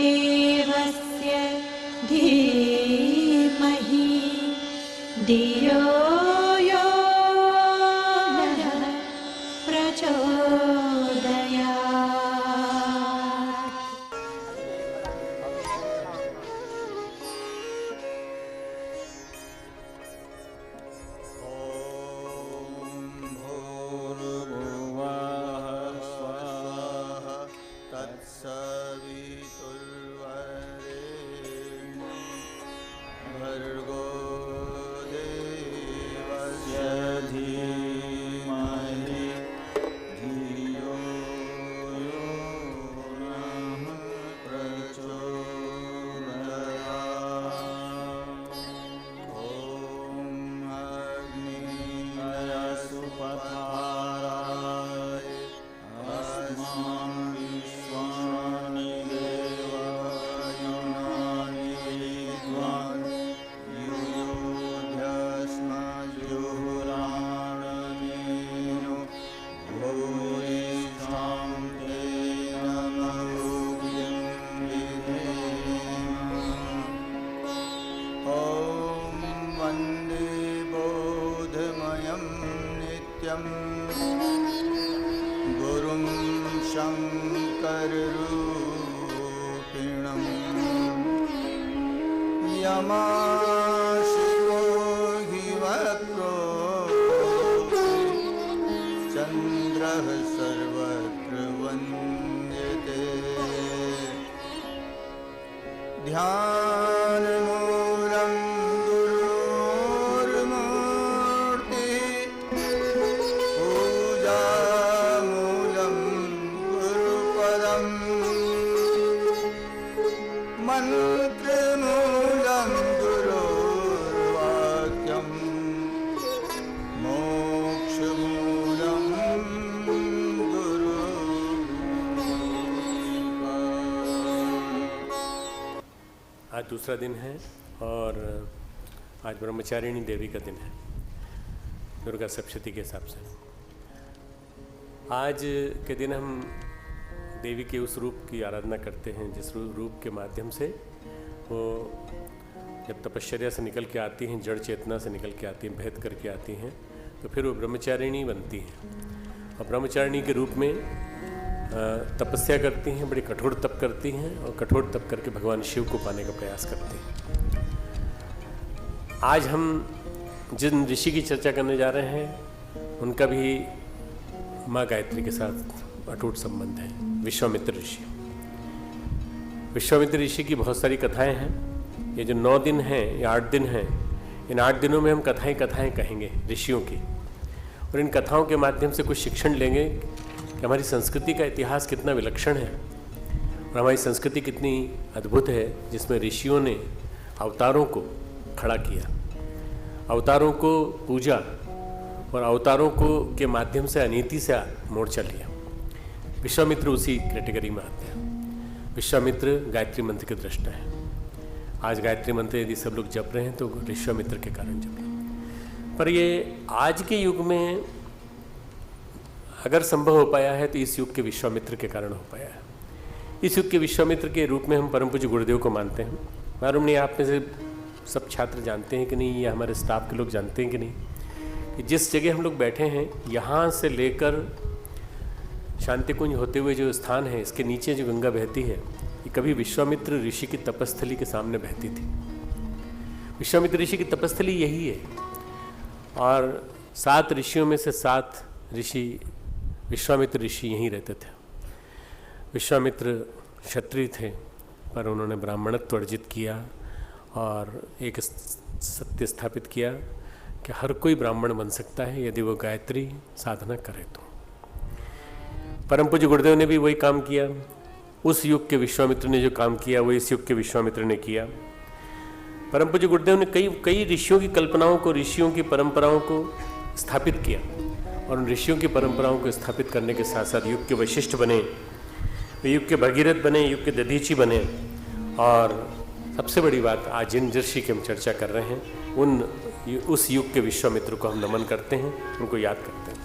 देवस्य धीमहि धियो यो नः प्रचोदयात्। गुरुं शङ्कररूपिणं यमाशिरो हि वक्रो चन्द्रः सर्वत्र वन्द्यते ध्यानमूलं मंत्रमूलं गुरोर्वाक्यं मोक्षमूलं गुरु। आज दूसरा दिन है और आज ब्रह्मचारिणी देवी का दिन है दुर्गा सप्तशती के हिसाब से। आज के दिन हम देवी के उस रूप की आराधना करते हैं जिस रूप के माध्यम से वो जब तपश्चर्या से निकल के आती हैं, जड़ चेतना से निकल के आती हैं, भेद करके आती हैं, तो फिर वो ब्रह्मचारिणी बनती हैं और ब्रह्मचारिणी के रूप में तपस्या करती हैं, बड़ी कठोर तप करती हैं और कठोर तप करके भगवान शिव को पाने का प्रयास करती हैं। आज हम जिन ऋषि की चर्चा करने जा रहे हैं उनका भी माँ गायत्री के साथ अटूट संबंध है। विश्वामित्र ऋषि। विश्वामित्र ऋषि की बहुत सारी कथाएं हैं। ये जो 9 दिन हैं या 8 दिन हैं, इन 8 दिनों में हम कथाएं कहेंगे ऋषियों की, और इन कथाओं के माध्यम से कुछ शिक्षण लेंगे कि हमारी संस्कृति का इतिहास कितना विलक्षण है और हमारी संस्कृति कितनी अद्भुत है, जिसमें ऋषियों ने अवतारों को खड़ा किया, अवतारों को पूजा और अवतारों को के माध्यम से अनीति से मोर्चा लिया। विश्वामित्र उसी कैटेगरी में आते हैं। विश्वामित्र गायत्री मंत्र के दृष्टा है। आज गायत्री मंत्र यदि सब लोग जप रहे हैं तो विश्वामित्र के कारण जप रहे हैं। पर ये आज के युग में अगर संभव हो पाया है तो इस युग के विश्वामित्र के कारण हो पाया है। इस युग के विश्वामित्र के रूप में हम परम पूज्य गुरुदेव को मानते हैं। मालूम नहीं आप में से सब छात्र जानते हैं कि नहीं, या हमारे स्टाफ के लोग जानते हैं कि नहीं, कि जिस जगह हम लोग बैठे हैं यहाँ से लेकर शांति कुंज होते हुए जो स्थान है, इसके नीचे जो गंगा बहती है, ये कभी विश्वामित्र ऋषि की तपस्थली के सामने बहती थी। विश्वामित्र ऋषि की तपस्थली यही है और 7 ऋषियों में से 7 ऋषि विश्वामित्र ऋषि यहीं रहते थे। विश्वामित्र क्षत्रिय थे पर उन्होंने ब्राह्मणत्व अर्जित किया और एक सत्य स्थापित किया कि हर कोई ब्राह्मण बन सकता है यदि वो गायत्री साधना करे तो। परम पूज्य गुरुदेव ने भी वही काम किया। उस युग के विश्वामित्र ने जो काम किया वो इस युग के विश्वामित्र ने किया। परम पूज्य गुरुदेव ने कई ऋषियों की कल्पनाओं को, ऋषियों की परंपराओं को स्थापित किया और उन ऋषियों की परंपराओं को स्थापित करने के साथ साथ युग के वशिष्ठ बने, युग के भगीरथ बने, युग के दधीची बने। और सबसे बड़ी बात, आज जिन ऋषि की हम चर्चा कर रहे हैं उस युग के विश्वामित्र को हम नमन करते हैं, उनको याद करते हैं।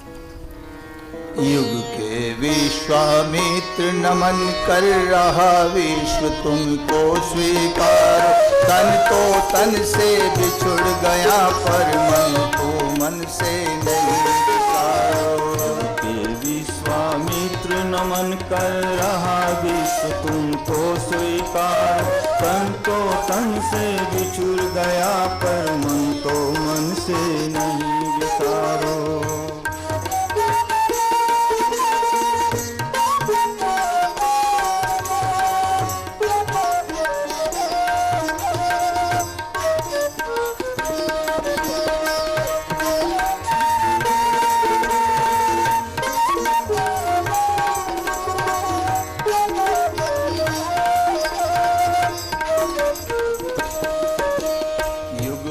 युग के विश्वामित्र नमन कर रहा विश्व तुमको स्वीकार। तन तो तन से बिछुड़ गया पर मन तो मन से नहीं बिसारो। के विश्वामित्र नमन कर रहा विश्व तुमको स्वीकार। तन तो तन से बिछुड़ गया पर मन तो मन से नहीं बिसारो।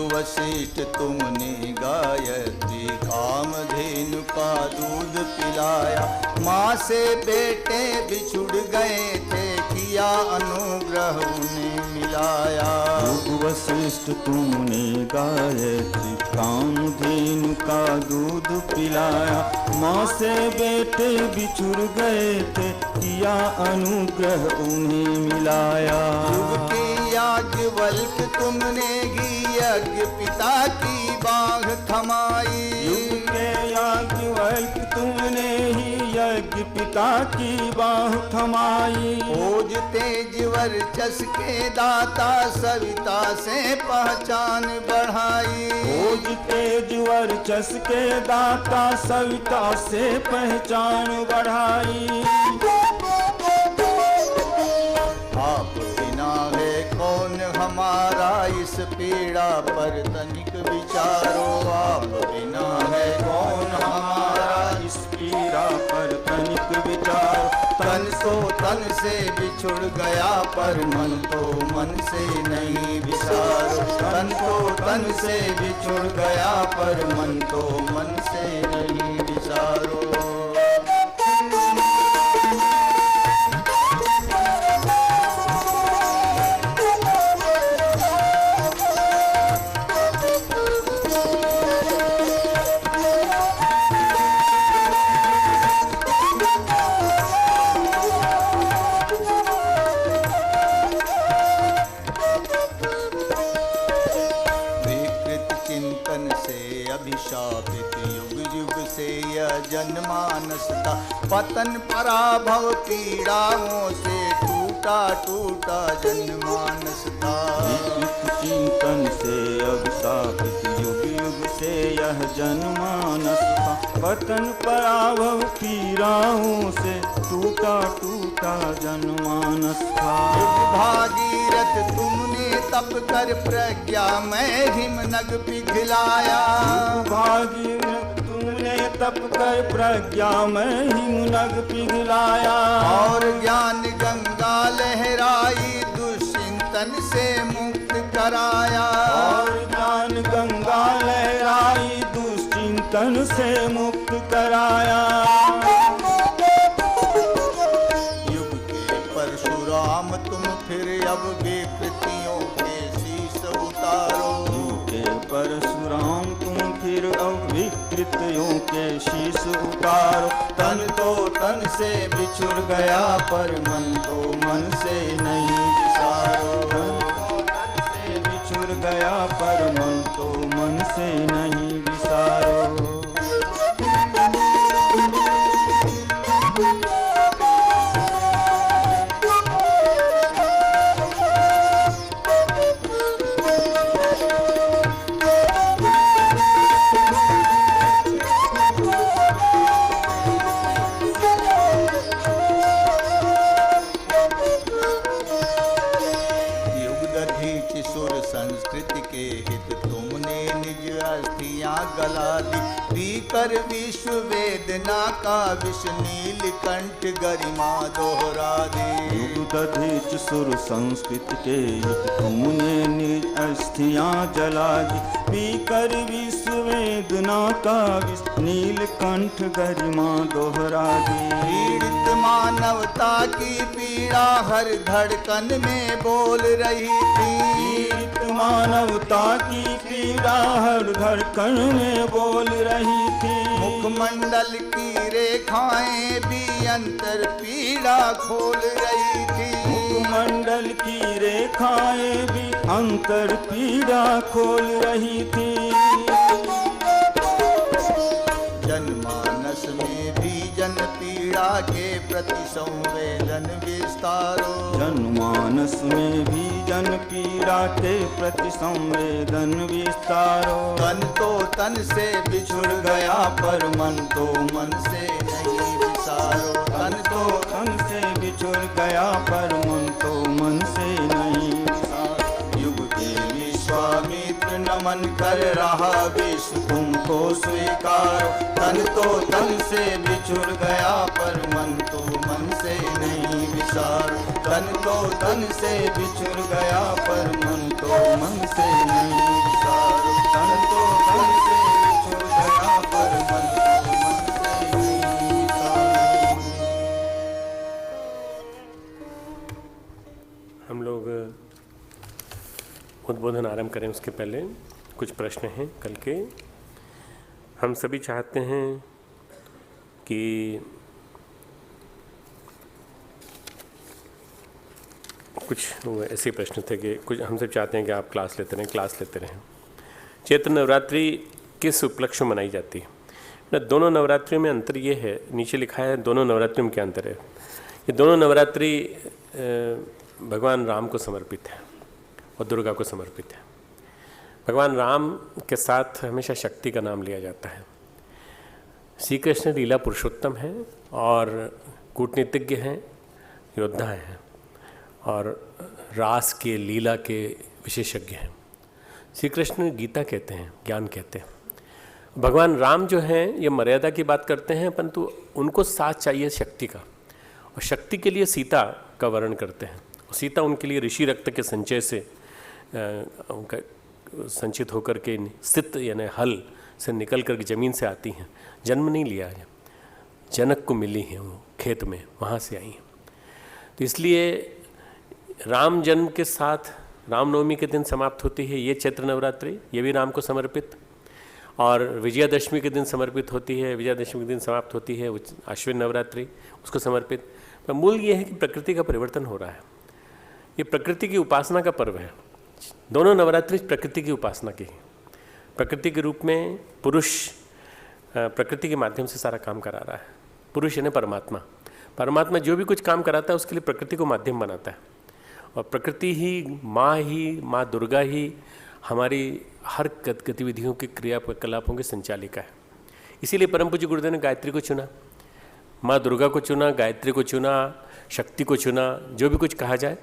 वशिष्ठ तुमने गायत्री कामधेनु का दूध पिलाया। माँ से बेटे बिछुड़ गए थे किया अनुग्रह उन्हें मिलाया। वशिष्ठ तुमने गायत्री कामधेनु का दूध पिलाया। माँ से बेटे बिछुड़ गए थे किया अनुग्रह उन्हें मिलाया। युग के याज्ञवल्क्य तुमने यज्ञ पिता की बाघ थमाई। युग के याज्ञवल्क्य तुमने ही यज्ञ पिता की बाह थमाई। ओज तेज वर्चस के दाता सविता से पहचान बढ़ाई। ओज तेज वर्चस के दाता सविता से पहचान बढ़ाई। आप बिना है कौन हमारा इस पीड़ा पर तनिक विचारो। आप बिना है कौन हमारा इस पीड़ा पर तनिक विचारो। तन तो तन से बिछुड़ गया पर मन तो मन से नहीं बिसारो। तन तो तन से बिछुड़ गया पर मन तो मन से नहीं बिसारो। अभिशापित युग युग से यह जनमानस था। पतन पराभव पीड़ाओं से टूटा टूटा जनमानस था। चिंतन से अभिशापित युग युग से यह जनमानस था। पतन पराभव पीड़ाओं से टूटा टूटा जनमानस था। भागीरथ तुमने तप कर प्रज्ञा में हिमनग पिघलाया। भागीरथ तुमने तप कर प्रज्ञा में हिमनग पिघलाया। और ज्ञान गंगा लहराई दुश्चिंतन से मुक्त कराया। और ज्ञान गंगा लहराई दुश्चिंतन से मुक्त कराया। युग के परशुराम तुम फिर अब विकृतियों के शीश उतारो। युग के परशुराम तुम फिर अब विकृतियों के शीश उतारो। तन तो तन से बिछुड़ गया पर मन तो मन से नहीं बिसारो। तन तो तन से बिछुड़ गया पर मन तो मन से नहीं बिसारो। संस्कृति के हित तुमने निज अस्थियां गला दी। पीकर विश्व वेदना का विष नीलकंठ गरिमा दोहरा दी। युग दधीच सुर संस्कृति के हित तुमने निज अस्थियां जला दी। पीकर विश्व वेदना का विष नीलकंठ गरिमा दोहरा दी। पीड़ित मानवता की पीड़ा हर धड़कन में बोल रही थी। पीड़ित मानवता की पीड़ा हर धड़कन में बोल रही थी। मुखमंडल की रेखाएं भी अंतर पीड़ा खोल रही थी। मुखमंडल की रेखाएं भी अंतर पीड़ा खोल रही थी। जनमानस में भी जन पीड़ा के प्रति संवेदन विस्तारो। जनमानस में भी जन पीड़ा के प्रति संवेदन विस्तारो। तन तो तन से बिछुड़ गया पर मन तो मन से नहीं विसारो। तन तो तन से बिछुड़ गया पर मन तो मन से नहीं विसारो। युग के विश्वामित्र नमन कर रहा विश्व तुमको स्वीकारो। तन तो तन से बिछुड़ गया पर मन तो मन से नहीं विसारो। तन तो तन से बिछुड़ गया पर मन तो मन से नहीं विसारो। तन तो तन से बिछुड़ गया पर मन तो मन से नहीं विसारो। हम लोग उद्बोधन आरंभ करें उसके पहले कुछ प्रश्न हैं कल के। हम सभी चाहते हैं कि कुछ ऐसे प्रश्न थे कि कुछ हम सब चाहते हैं कि आप क्लास लेते रहें। चैत्र नवरात्रि किस उपलक्ष्य में मनाई जाती है ना? दोनों नवरात्रियों में अंतर ये है, नीचे लिखा है दोनों नवरात्रियों में क्या अंतर है। ये दोनों नवरात्रि भगवान राम को समर्पित है और दुर्गा को समर्पित है। भगवान राम के साथ हमेशा शक्ति का नाम लिया जाता है। श्री कृष्ण लीला पुरुषोत्तम हैं और कूटनीतिज्ञ हैं, योद्धा हैं और रास के लीला के विशेषज्ञ हैं। श्री कृष्ण गीता कहते हैं, ज्ञान कहते हैं। भगवान राम जो हैं ये मर्यादा की बात करते हैं, परंतु उनको साथ चाहिए शक्ति का, और शक्ति के लिए सीता का वर्णन करते हैं। और सीता उनके लिए ऋषि रक्त के संचय से उनका संचित होकर के सित यानी हल से निकल कर ज़मीन से आती हैं। जन्म नहीं लिया है, जनक को मिली हैं, वो खेत में वहाँ से आई हैं। तो इसलिए राम जन्म के साथ रामनवमी के दिन समाप्त होती है ये चैत्र नवरात्रि, ये भी राम को समर्पित। और विजयादशमी के दिन समर्पित होती है, विजयादशमी के दिन समाप्त होती है आश्विन नवरात्रि, उसको समर्पित। पर मूल ये है कि प्रकृति का परिवर्तन हो रहा है, ये प्रकृति की उपासना का पर्व है। दोनों नवरात्रि प्रकृति की उपासना की है। प्रकृति के रूप में पुरुष प्रकृति के माध्यम से सारा काम करा रहा है। पुरुष यानी परमात्मा, परमात्मा जो भी कुछ काम कराता है उसके लिए प्रकृति को माध्यम बनाता है। और प्रकृति ही माँ दुर्गा ही हमारी हर गतिविधियों के क्रियाकलापों के संचालिका है। इसीलिए परम पूज्य गुरुदेव ने गायत्री को चुना, माँ दुर्गा को चुना, गायत्री को चुना, शक्ति को चुना, जो भी कुछ कहा जाए।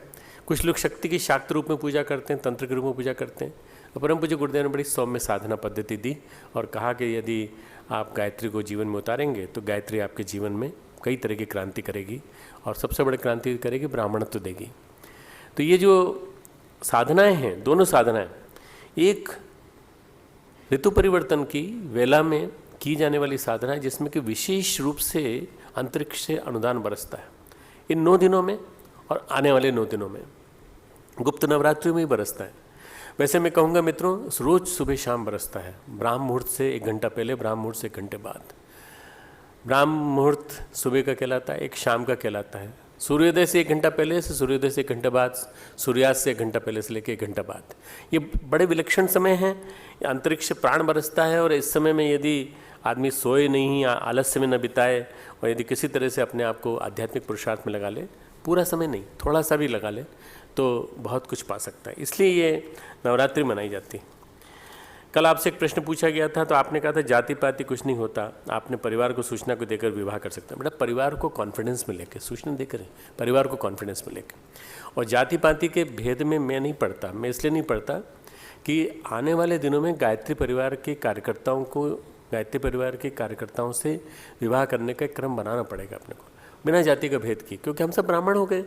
कुछ लोग शक्ति की शाक्त रूप में पूजा करते हैं, तंत्र के रूप में पूजा करते हैं। और परम पूज्य गुरुदेव ने बड़ी सौम्य साधना पद्धति दी और कहा कि यदि आप गायत्री को जीवन में उतारेंगे तो गायत्री आपके जीवन में कई तरह की क्रांति करेगी, और सबसे बड़ी क्रांति करेगी, ब्राह्मणत्व देगी। तो ये जो साधनाएं हैं, दोनों साधनाएं, एक ऋतु परिवर्तन की वेला में की जाने वाली साधना है जिसमें कि विशेष रूप से अंतरिक्ष से अनुदान बरसता है इन 9 दिनों में और आने वाले 9 दिनों में, गुप्त नवरात्रि में ही बरसता है। वैसे मैं कहूँगा मित्रों, रोज सुबह शाम बरसता है, ब्राह्म मुहूर्त से 1 घंटा पहले, ब्राह्म मुहूर्त से 1 घंटे बाद। ब्राह्म मुहूर्त सुबह का कहलाता है, एक शाम का कहलाता है। सूर्योदय से 1 घंटा पहले से, सूर्योदय से 1 घंटा बाद, सूर्यास्त से 1 घंटा पहले से लेकर 1 घंटा बाद। ये बड़े विलक्षण समय हैं, अंतरिक्ष प्राण बरसता है। और इस समय में यदि आदमी सोए नहीं, आलस्य में न बिताए, और यदि किसी तरह से अपने आप को आध्यात्मिक पुरुषार्थ में लगा ले, पूरा समय नहीं, थोड़ा सा भी लगा ले, तो बहुत कुछ पा सकता है। इसलिए ये नवरात्रि मनाई जाती है। कल आपसे एक प्रश्न पूछा गया था, तो आपने कहा था जाति पाति कुछ नहीं होता, आपने परिवार को सूचना को देकर विवाह कर सकते हैं। बेटा, परिवार को कॉन्फिडेंस में लेकर, सूचना देकर, परिवार को कॉन्फिडेंस में लेकर। और जाति पाति के भेद में मैं नहीं पढ़ता, मैं इसलिए नहीं पढ़ता कि आने वाले दिनों में गायत्री परिवार के कार्यकर्ताओं को, गायत्री परिवार के कार्यकर्ताओं से विवाह करने का एक क्रम बनाना पड़ेगा अपने को, बिना जाति का भेद की। क्योंकि हम सब ब्राह्मण हो गए।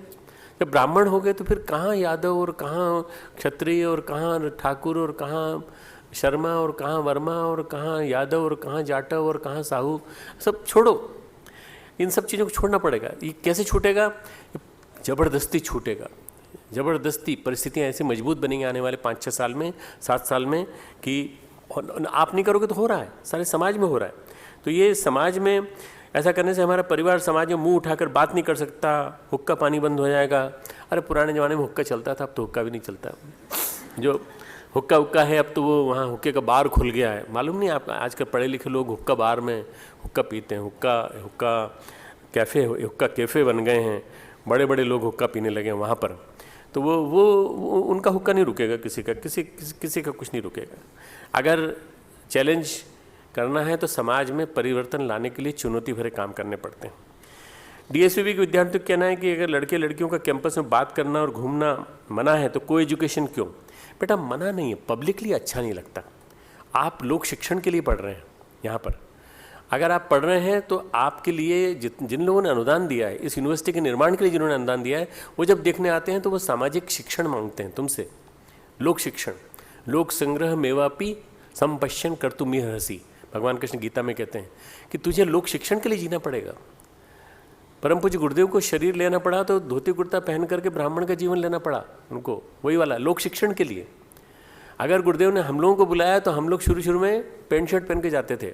जब ब्राह्मण हो गए तो फिर कहाँ यादव और कहाँ क्षत्रिय और कहाँ ठाकुर और कहाँ शर्मा और कहाँ वर्मा और कहाँ यादव और कहाँ जाटव और कहाँ साहू, सब छोड़ो। इन सब चीज़ों को छोड़ना पड़ेगा। ये कैसे छूटेगा? ज़बरदस्ती छूटेगा। ज़बरदस्ती परिस्थितियाँ ऐसी मजबूत बनेंगी आने वाले 5-6 साल में, 7 साल में, कि आप नहीं करोगे तो हो रहा है, सारे समाज में हो रहा है। तो ये समाज में ऐसा करने से हमारा परिवार समाज में मुंह उठाकर बात नहीं कर सकता, हुक्का पानी बंद हो जाएगा। अरे पुराने ज़माने में हुक्का चलता था, अब तो हुक्का भी नहीं चलता। जो हुक्का है अब तो वो वहाँ हुक्के का बार खुल गया है। मालूम नहीं आप, आजकल पढ़े लिखे लोग हुक्का बार में हुक्का पीते हैं, हुक्का कैफ़े बन गए हैं, बड़े बड़े लोग हुक्का पीने लगे हैं वहाँ पर। तो वो उनका हुक्का नहीं रुकेगा, किसी का कुछ नहीं रुकेगा। अगर चैलेंज करना है तो समाज में परिवर्तन लाने के लिए चुनौती भरे काम करने पड़ते हैं। डीएसवीबी के विद्यार्थियों का कहना है कि अगर लड़के लड़कियों का कैंपस में बात करना और घूमना मना है तो को एजुकेशन क्यों? बेटा मना नहीं है, पब्लिकली अच्छा नहीं लगता। आप लोक शिक्षण के लिए पढ़ रहे हैं यहाँ पर, अगर आप पढ़ रहे हैं तो आपके लिए जिन लोगों ने अनुदान दिया है, इस यूनिवर्सिटी के निर्माण के लिए जिन्होंने अनुदान दिया है, वो जब देखने आते हैं तो वो सामाजिक शिक्षण मांगते हैं तुमसे, लोक शिक्षण। लोक संग्रह मेवापी संपश्यन कर्तुमिह हसी, भगवान कृष्ण गीता में कहते हैं कि तुझे लोक शिक्षण के लिए जीना पड़ेगा। परम पूज्य गुरुदेव को शरीर लेना पड़ा तो धोती कुर्ता पहन करके ब्राह्मण का जीवन लेना पड़ा उनको, वही वाला लोक शिक्षण के लिए। अगर गुरुदेव ने हम लोगों को बुलाया तो हम लोग शुरू में पैंट शर्ट पहन के जाते थे,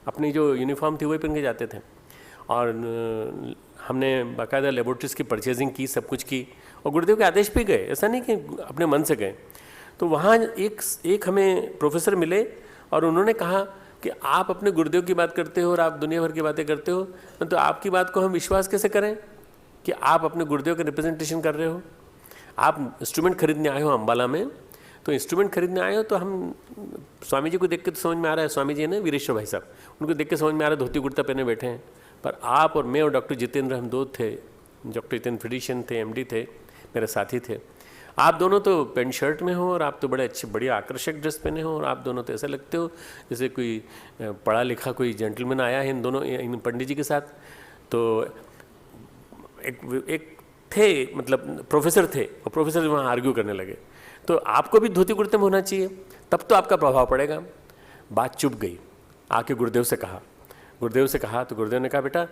अपनी जो यूनिफॉर्म थी वही पहन के जाते थे, और हमने बाकायदा लेबोरेटरीज की परचेजिंग की, सब कुछ की, और गुरुदेव के आदेश पे गए, ऐसा नहीं कि अपने मन से गए। तो वहाँ एक हमें प्रोफेसर मिले और उन्होंने कहा कि आप अपने गुरुदेव की बात करते हो और आप दुनिया भर की बातें करते हो, तो आपकी बात को हम विश्वास कैसे करें कि आप अपने गुरुदेव का रिप्रेजेंटेशन कर रहे हो। आप इंस्ट्रूमेंट खरीदने आए हो अम्बाला में, तो इंस्ट्रूमेंट खरीदने आए हो तो हम स्वामी जी को देख के तो समझ में आ रहा है, स्वामी जी ने वीरेश्वर भाई साहब, उनको देख के समझ में आ रहा है धोती कुर्ता पहने बैठे हैं। पर आप और मैं और डॉक्टर जितेंद्र, हम दो थे, डॉक्टर जितेंद्र फिजिशियन थे, MD थे, मेरे साथी थे। आप दोनों तो पेंट शर्ट में हो और आप तो बड़े अच्छे बढ़िया आकर्षक ड्रेस पहने हो, और आप दोनों तो ऐसा लगते हो जैसे कोई पढ़ा लिखा कोई जेंटलमैन आया है इन पंडित जी के साथ। तो एक थे, मतलब प्रोफेसर थे, और प्रोफेसर वहाँ आर्ग्यू करने लगे। तो आपको भी धोती कुर्ते में होना चाहिए, तब तो आपका प्रभाव पड़ेगा। बात चुप गई, आके गुरुदेव से कहा तो गुरुदेव ने कहा बेटा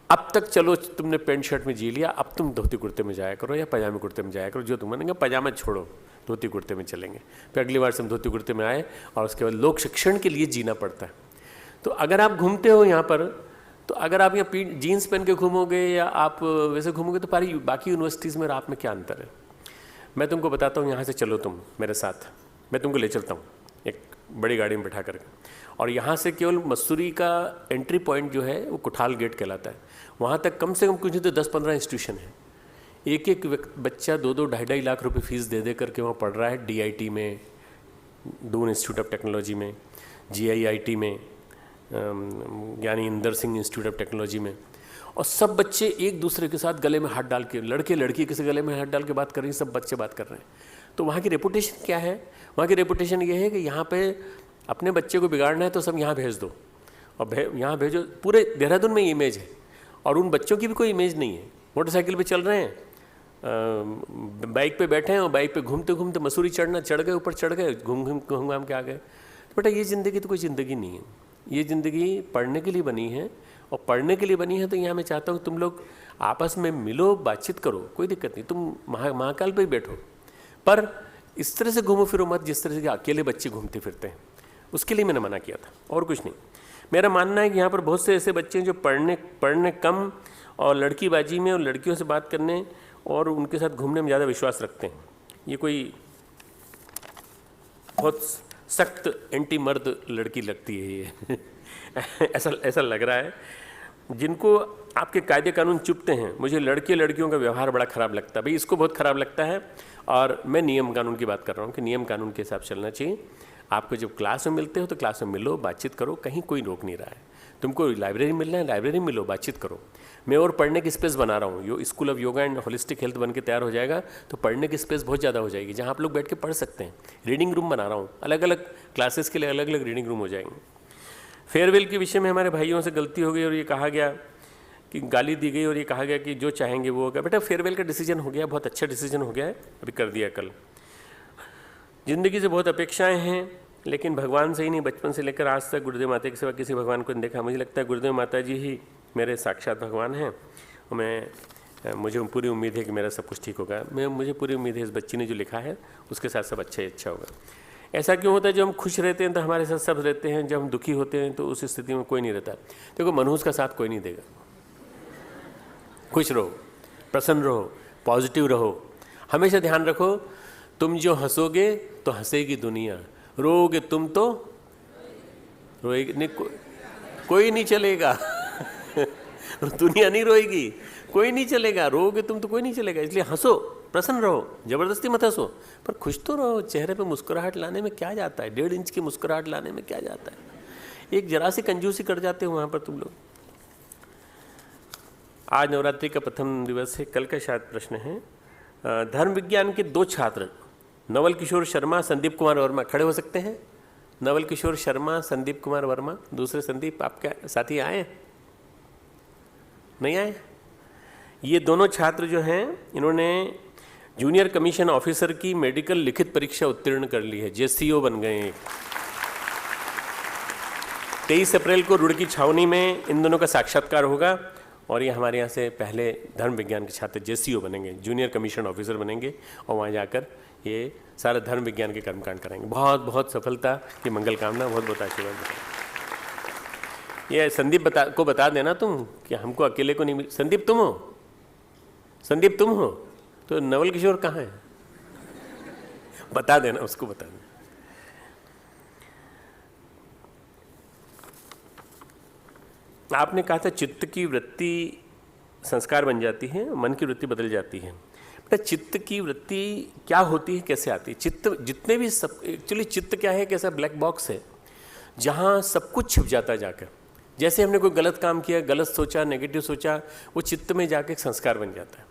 अब तक चलो तुमने पेंट शर्ट में जी लिया, अब तुम धोती कुर्ते में जाया करो या पजामे कुर्ते में जाया करो, जो तुम मानेंगे। पजामा छोड़ो, धोती कुर्ते में चलेंगे। फिर अगली बार से हम धोती कुर्ते में आए, और उसके बाद लोक शिक्षण के लिए जीना पड़ता है। तो अगर आप घूमते हो यहाँ पर, तो अगर आप यहाँ जीन्स पहन के घूमोगे या आप वैसे घूमोगे तो बाकी यूनिवर्सिटीज़ में और आप में क्या अंतर है? मैं तुमको बताता हूँ, यहाँ से चलो तुम मेरे साथ, मैं तुमको ले चलता हूँ एक बड़ी गाड़ी में बैठा करके, और यहाँ से केवल मसूरी का एंट्री पॉइंट जो है वो कुठाल गेट कहलाता है, वहाँ तक कम से कम कुछ नहीं तो 10-15 इंस्टीट्यूशन है। एक बच्चा 2-2-2.5 लाख रुपए फीस दे करके वहाँ पढ़ रहा है। DIT में, दून इंस्टीट्यूट ऑफ टेक्नोलॉजी में, GIIT में, यानी Inder Singh institute of technology में, और सब बच्चे एक दूसरे के साथ गले में हाथ डाल के, लड़के लड़की किसी गले में हाथ डाल के बात कर रही हैं, सब बच्चे बात कर रहे हैं। तो वहाँ की रेपुटेशन क्या है? वहाँ की रेपुटेशन ये है कि यहाँ पे अपने बच्चे को बिगाड़ना है तो सब यहाँ भेज दो, और यहाँ भेजो। पूरे देहरादून में इमेज है, और उन बच्चों की भी कोई इमेज नहीं है। मोटरसाइकिल पे चल रहे हैं, बाइक पे बैठे हैं, और बाइक पे घूमते घूमते मसूरी चढ़ गए, ऊपर चढ़ गए, घूम घाम के आ गए। तो बेटा ये ज़िंदगी तो कोई ज़िंदगी नहीं है, ये ज़िंदगी पढ़ने के लिए बनी है, और पढ़ने के लिए बनी है। तो यहाँ मैं चाहता हूँ तुम लोग आपस में मिलो, बातचीत करो, कोई दिक्कत नहीं, तुम महाकाल पे ही बैठो, पर इस तरह से घूमो फिरो मत जिस तरह से अकेले बच्चे घूमते फिरते हैं। उसके लिए मैंने मना किया था, और कुछ नहीं। मेरा मानना है कि यहाँ पर बहुत से ऐसे बच्चे हैं जो पढ़ने कम और लड़कीबाजी में और लड़कियों से बात करने और उनके साथ घूमने में ज़्यादा विश्वास रखते हैं। ये कोई बहुत सख्त एंटी मर्द लड़की लगती है ये ऐसा लग रहा है, जिनको आपके कायदे कानून चुभते हैं। मुझे लड़के लड़कियों का व्यवहार बड़ा ख़राब लगता है, भाई इसको बहुत ख़राब लगता है। और मैं नियम कानून की बात कर रहा हूँ कि नियम कानून के हिसाब से चलना चाहिए। आपको जब क्लास में मिलते हो तो क्लास में मिलो, बातचीत करो, कहीं कोई रोक नहीं रहा है। तुमको लाइब्रेरी मिलना है, लाइब्रेरी में मिलो, बातचीत करो। मैं और पढ़ने की स्पेस बना रहा हूँ, school of yoga and holistic health बन के तैयार हो जाएगा, तो पढ़ने की स्पेस बहुत ज़्यादा हो जाएगी, जहाँ आप लोग बैठ के पढ़ सकते हैं। रीडिंग रूम बना रहा हूँ, अलग अलग क्लासेस के लिए अलग अलग रीडिंग रूम हो जाएंगे। फेयरवेल के विषय में हमारे भाइयों से गलती हो गई, और ये कहा गया कि गाली दी गई, और ये कहा गया कि जो चाहेंगे वो होगा। बेटा फेयरवेल का डिसीजन हो गया, बहुत अच्छा डिसीजन हो गया है, अभी कर दिया कल। ज़िंदगी से बहुत अपेक्षाएं हैं, लेकिन भगवान से ही नहीं, बचपन से लेकर आज तक गुरुदेव माता के सिवा किसी भगवान को नहीं देखा। मुझे लगता है गुरुदेव माता जी ही मेरे साक्षात भगवान हैं, और मैं मुझे पूरी उम्मीद है कि मेरा सब कुछ ठीक होगा। मुझे पूरी उम्मीद है इस बच्ची ने जो लिखा है उसके साथ सब अच्छा ही अच्छा होगा। ऐसा क्यों होता है? जब हम खुश रहते हैं तो हमारे साथ सब रहते हैं, जब हम दुखी होते हैं तो उस स्थिति में कोई नहीं रहता। देखो मनहूस का साथ कोई नहीं देगा। खुश रहो, प्रसन्न रहो, पॉजिटिव रहो। हमेशा ध्यान रखो, तुम जो हंसोगे तो हंसेगी दुनिया, रोओगे तुम तो रोएगी नहीं, कोई नहीं चलेगा। दुनिया नहीं रोएगी, कोई नहीं चलेगा। रोओगे तुम तो कोई नहीं चलेगा। इसलिए हंसो, प्रसन्न रहो, जबरदस्ती मत हंसो, पर खुश तो रहो। चेहरे पे मुस्कुराहट लाने में क्या जाता है? 1.5 इंच की मुस्कुराहट लाने में क्या जाता है? एक जरा सी कंजूसी कर जाते हो वहाँ पर तुम लोग। आज नवरात्रि का प्रथम दिवस है। कल का शायद प्रश्न है। धर्म विज्ञान के 2 छात्र नवल किशोर शर्मा, संदीप कुमार वर्मा, खड़े हो सकते हैं? नवल किशोर शर्मा, संदीप कुमार वर्मा। दूसरे संदीप आपके साथी आए? नहीं आए? ये दोनों छात्र जो हैं, इन्होंने जूनियर कमीशन ऑफिसर की मेडिकल लिखित परीक्षा उत्तीर्ण कर ली है, जेसीओ बन गए हैं। 23 अप्रैल को रुड़की छावनी में इन दोनों का साक्षात्कार होगा और ये हमारे यहाँ से पहले धर्म विज्ञान के छात्र जेसीओ बनेंगे, जूनियर कमीशन ऑफिसर बनेंगे और वहाँ जाकर ये सारा धर्म विज्ञान के कर्मकांड कराएंगे। बहुत बहुत सफलता की मंगल कामना, बहुत बहुत आशीर्वाद। ये संदीप को बता देना तुम कि हमको अकेले को नहीं मिल। संदीप तुम हो? संदीप तुम हो? तो नवल किशोर कहाँ है? बता देना उसको, बता देना। आपने कहा था चित्त की वृत्ति संस्कार बन जाती है, मन की वृत्ति बदल जाती है। बेटा चित्त की वृत्ति क्या होती है, कैसे आती है? चित्त जितने भी सब, एक्चुअली चित्त क्या है? कैसा ब्लैक बॉक्स है जहाँ सब कुछ छिप जाता है जाकर। जैसे हमने कोई गलत काम किया, गलत सोचा, नेगेटिव सोचा, वो चित्त में जाके एक संस्कार बन जाता है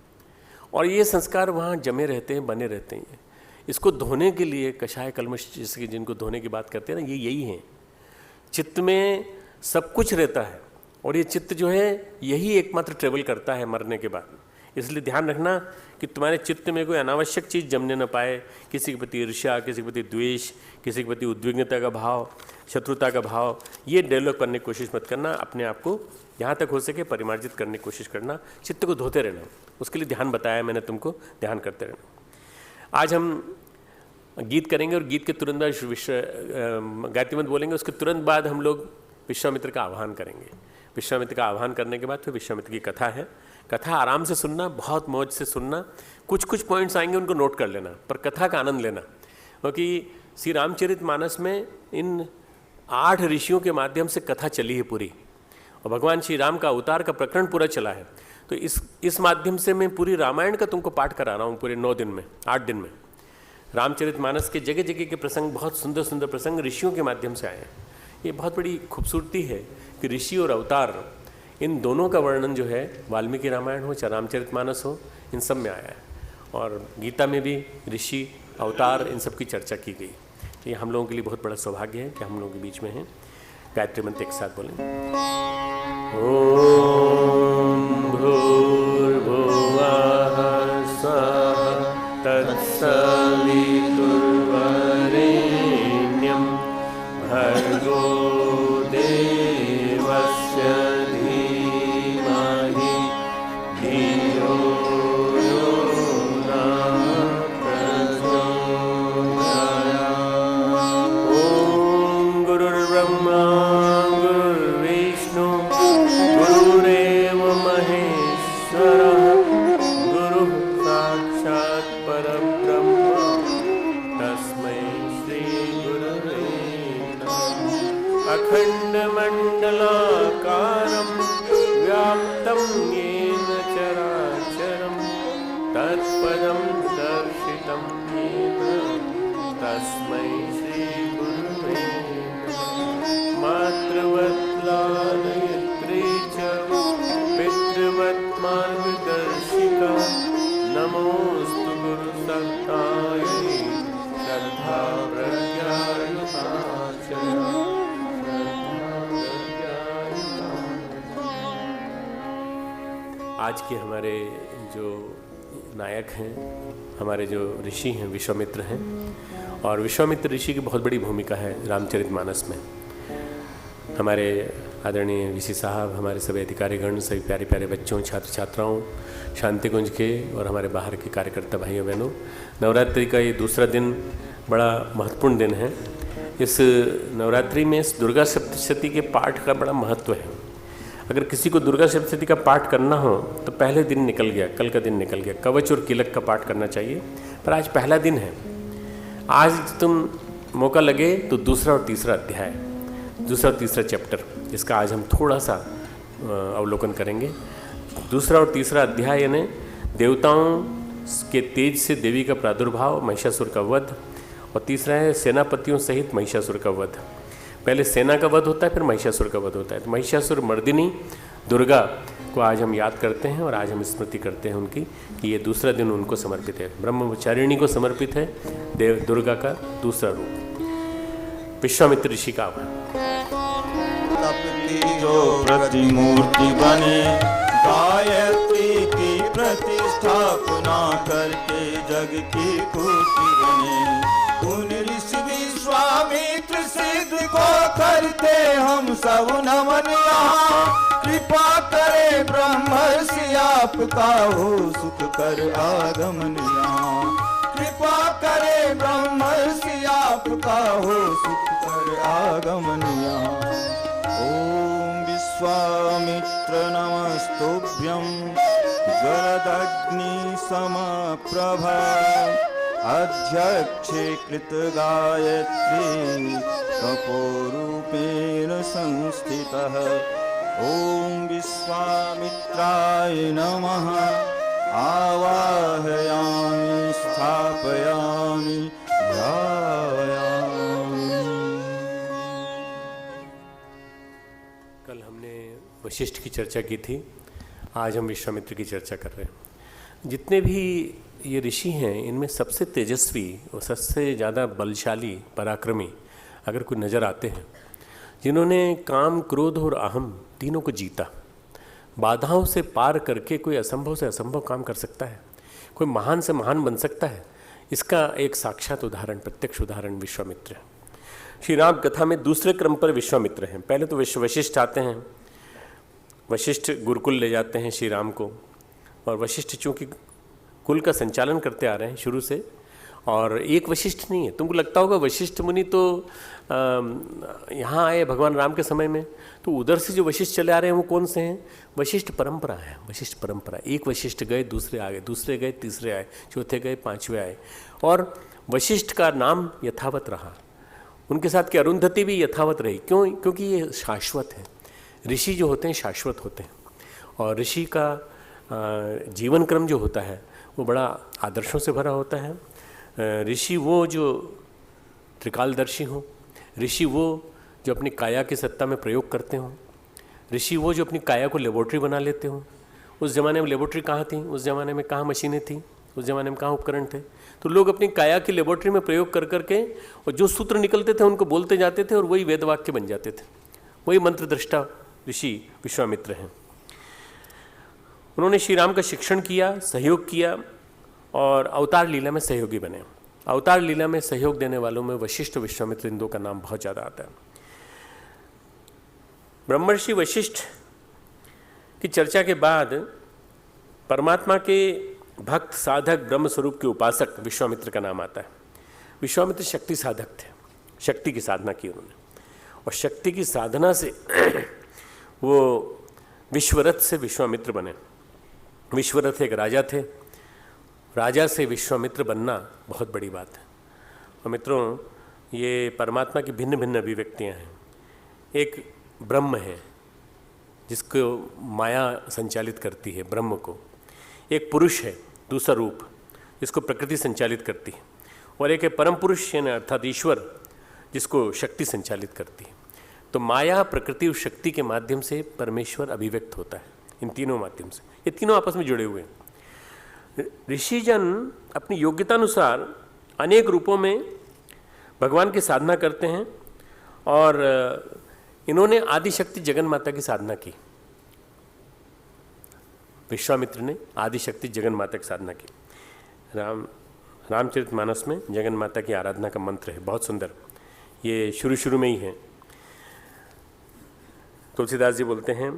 और ये संस्कार वहाँ जमे रहते हैं, बने रहते हैं। इसको धोने के लिए कषाय कलमश जैसे जिनको धोने की बात करते हैं ना, ये यही है। चित्त में सब कुछ रहता है और ये चित्त जो है यही एकमात्र ट्रेवल करता है मरने के बाद। इसलिए ध्यान रखना कि तुम्हारे चित्त में कोई अनावश्यक चीज़ जमने न पाए। किसी के प्रति ईर्ष्या, किसी के प्रति द्वेष, किसी के प्रति उद्विग्नता का भाव, शत्रुता का भाव, ये डेवलप करने की कोशिश मत करना। अपने आप को जहाँ तक हो सके परिमार्जित करने की कोशिश करना, चित्त को धोते रहना। उसके लिए ध्यान बताया मैंने तुमको, ध्यान करते रहना। आज हम गीत करेंगे और गीत के तुरंत बाद गायत्री मंत्र बोलेंगे। उसके तुरंत बाद हम लोग विश्वामित्र का आह्वान करेंगे। विश्वामित्र का आह्वान करने के बाद फिर विश्वामित्र की कथा है। कथा आराम से सुनना, बहुत मौज से सुनना। कुछ कुछ पॉइंट्स आएंगे उनको नोट कर लेना, पर कथा का आनंद लेना, क्योंकि श्री रामचरितमानस में इन 8 ऋषियों के माध्यम से कथा चली है पूरी और भगवान श्री राम का अवतार का प्रकरण पूरा चला है। तो इस माध्यम से मैं पूरी रामायण का तुमको पाठ करा रहा हूँ पूरे 9 दिन में, 8 दिन में। रामचरितमानस के जगह जगह के प्रसंग, बहुत सुंदर सुंदर प्रसंग ऋषियों के माध्यम से आए हैं। ये बहुत बड़ी खूबसूरती है कि ऋषि और अवतार, इन दोनों का वर्णन जो है वाल्मीकि रामायण हो चाहे रामचरितमानस हो, इन सब में आया है। और गीता में भी ऋषि, अवतार, इन सब की चर्चा की गई। ये हम लोगों के लिए बहुत बड़ा सौभाग्य है कि हम लोगों के बीच में हैं। गायत्री मंत्र एक साथ बोलें। ओम भूर्भुवः स्वः तत्सवितुर्वरेण्यं भर्गो देवस्य धीमहि धियो यो नः प्रचोदयात्। ओम गुरुर्ब्रह्मा गुरुर्विष्णु गुरुरेव महेश्वरः गुरुः साक्षात् परब्रह्म तस्मै श्री गुरवे नमः। अखण्डमण्डलाकारं व्याप्तं येन चराचरं तत्पदं दर्शितं येन तस्मै श्री गुरवे नमः। मातृवत् लालयित्री च पितृवत् मार्गदर्शिका नमोऽस्तु गुरुसत्तायै श्रद्धा प्रज्ञायुता च। आज के हमारे जो नायक हैं, हमारे जो ऋषि हैं, विश्वामित्र हैं। और विश्वामित्र ऋषि की बहुत बड़ी भूमिका है रामचरितमानस में। हमारे आदरणीय वीसी साहब, हमारे सभी अधिकारीगण, सभी प्यारे प्यारे बच्चों, छात्र छात्राओं, शांति कुंज के और हमारे बाहर के कार्यकर्ता भाइयों बहनों, नवरात्रि का ये दूसरा दिन बड़ा महत्वपूर्ण दिन है। इस नवरात्रि में इस दुर्गा सप्तशती के पाठ का बड़ा महत्व है। अगर किसी को दुर्गा सप्तशती का पाठ करना हो तो पहले दिन निकल गया, कल का दिन निकल गया। कवच और किलक का पाठ करना चाहिए, पर आज पहला दिन है। आज तुम मौका लगे तो दूसरा और तीसरा अध्याय, दूसरा और तीसरा चैप्टर, इसका आज हम थोड़ा सा अवलोकन करेंगे। दूसरा और तीसरा अध्याय यानी देवताओं के तेज से देवी का प्रादुर्भाव, महिषासुर का वध, और तीसरा है सेनापतियों सहित महिषासुर का वध। पहले सेना का वध होता है, फिर महिषासुर का वध होता है। तो महिषासुर मर्दिनी दुर्गा को आज हम याद करते हैं और आज हम स्मृति करते हैं उनकी कि ये दूसरा दिन उनको समर्पित है। ब्रह्मचारिणी को समर्पित है देव दुर्गा का दूसरा रूप। विश्वामित्र ऋषि का जो प्रतिमूर्ति बने, गायत्री की प्रतिष्ठापना करके जग की पूर्ति बने। उन ऋषि विश्वामित्र सिद्ध को करते हम सब नमन। यहाँ कृपा करे ब्रह्मर्षि आपका हो सुख कर आगमन। यहाँ कृपा करे ब्रह्मर्षि आपका हो सुख कर आगमन। यहाँ ओम विश्वामित्र नमस्तुभ्यं जलदग्नि समप्रभा अध्यक्षे कृत गायत्री तपोरूपेण संस्थितः। ओम विश्वामित्राय नमः आवाहयामि स्थापयामि ध्यायामि। कल हमने वशिष्ठ की चर्चा की थी, आज हम विश्वामित्र की चर्चा कर रहे हैं। जितने भी ये ऋषि हैं इनमें सबसे तेजस्वी और सबसे ज़्यादा बलशाली, पराक्रमी अगर कोई नज़र आते हैं, जिन्होंने काम, क्रोध और अहम तीनों को जीता, बाधाओं से पार करके कोई असंभव से असंभव काम कर सकता है, कोई महान से महान बन सकता है, इसका एक साक्षात उदाहरण, प्रत्यक्ष उदाहरण विश्वामित्र है। श्री राम कथा में दूसरे क्रम पर विश्वामित्र हैं। पहले तो वशिष्ठ आते हैं, वशिष्ठ गुरुकुल ले जाते हैं श्री राम को, और वशिष्ठ चूँकि कुल का संचालन करते आ रहे हैं शुरू से, और एक वशिष्ठ नहीं है। तुमको लगता होगा वशिष्ठ मुनि तो यहाँ आए भगवान राम के समय में, तो उधर से जो वशिष्ठ चले आ रहे हैं वो कौन से हैं? वशिष्ठ परंपरा है, वशिष्ठ परंपरा। एक वशिष्ठ गए, दूसरे आ गए, दूसरे गए, तीसरे आए, चौथे गए, पांचवे आए, और वशिष्ठ का नाम यथावत रहा। उनके साथ की अरुंधति भी यथावत रही। क्यों? क्योंकि ये शाश्वत है। ऋषि जो होते हैं शाश्वत होते हैं, और ऋषि का जीवन क्रम जो होता है वो बड़ा आदर्शों से भरा होता है। ऋषि वो जो त्रिकालदर्शी हों, ऋषि वो जो अपनी काया की सत्ता में प्रयोग करते हों, ऋषि वो जो अपनी काया को लेबोरेटरी बना लेते हों। उस ज़माने में लेबोरेटरी कहाँ थी? उस ज़माने में कहाँ मशीनें थी? उस ज़माने में कहाँ उपकरण थे? तो लोग अपनी काया की लेबोरेटरी में प्रयोग कर करके और जो सूत्र निकलते थे उनको बोलते जाते थे, और वही वेद वाक्य बन जाते थे। वही मंत्र दृष्टा ऋषि विश्वामित्र हैं। उन्होंने श्री राम का शिक्षण किया, सहयोग किया, और अवतार लीला में सहयोगी बने। अवतार लीला में सहयोग देने वालों में वशिष्ठ, विश्वामित्र, इन दो का नाम बहुत ज़्यादा आता है। ब्रह्मर्षि वशिष्ठ की चर्चा के बाद परमात्मा के भक्त, साधक, ब्रह्म स्वरूप के उपासक विश्वामित्र का नाम आता है। विश्वामित्र शक्ति साधक थे, शक्ति की साधना की उन्होंने, और शक्ति की साधना से वो विश्वरथ से विश्वामित्र बने। विश्वरथ एक राजा थे, राजा से विश्वामित्र बनना बहुत बड़ी बात है। और मित्रों, ये परमात्मा की भिन्न भिन्न अभिव्यक्तियाँ हैं। एक ब्रह्म है जिसको माया संचालित करती है, ब्रह्म को। एक पुरुष है, दूसरा रूप, जिसको प्रकृति संचालित करती है, और एक है परम पुरुष यानी अर्थात ईश्वर, जिसको शक्ति संचालित करती है। तो माया, प्रकृति और शक्ति के माध्यम से परमेश्वर अभिव्यक्त होता है, इन तीनों माध्यम से। ये तीनों आपस में जुड़े हुए हैं। ऋषिजन अपनी योग्यतानुसार अनेक रूपों में भगवान की साधना करते हैं, और इन्होंने आदिशक्ति जगन माता की साधना की। विश्वामित्र ने आदिशक्ति जगन माता की साधना की। रामचरितमानस में जगन माता की आराधना का मंत्र है, बहुत सुंदर। ये शुरू में ही है। तुलसीदास जी बोलते हैं,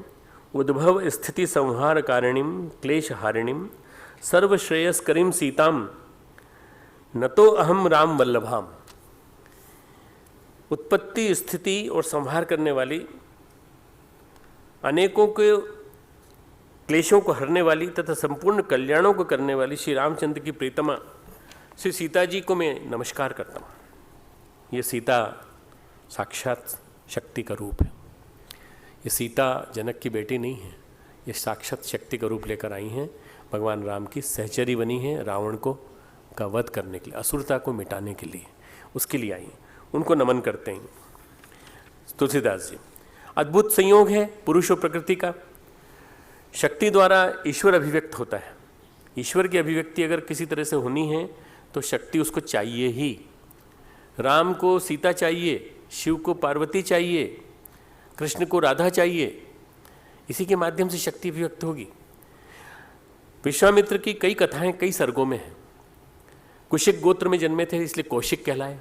उद्भव स्थिति संहार कारिणीम क्लेश हारिणीम सर्वश्रेयस्करीम सीताम न तो अहम राम वल्लभाम। उत्पत्ति स्थिति और संहार करने वाली, अनेकों के क्लेशों को हरने वाली तथा संपूर्ण कल्याणों को करने वाली श्री रामचंद्र की प्रीतमा श्री सीता जी को मैं नमस्कार करता हूँ। ये सीता साक्षात शक्ति का रूप है। ये सीता जनक की बेटी नहीं है, ये साक्षात शक्ति का रूप लेकर आई हैं। भगवान राम की सहचरी बनी है रावण को का वध करने के लिए, असुरता को मिटाने के लिए, उसके लिए आई हैं। उनको नमन करते हैं तुलसीदास जी। अद्भुत संयोग है पुरुष और प्रकृति का। शक्ति द्वारा ईश्वर अभिव्यक्त होता है। ईश्वर की अभिव्यक्ति अगर किसी तरह से होनी है तो शक्ति उसको चाहिए ही। राम को सीता चाहिए, शिव को पार्वती चाहिए, कृष्ण को राधा चाहिए। इसी के माध्यम से शक्ति अभिव्यक्त होगी। विश्वामित्र की कई कथाएं कई सर्गों में हैं। कुशिक गोत्र में जन्मे थे इसलिए कौशिक कहलाए।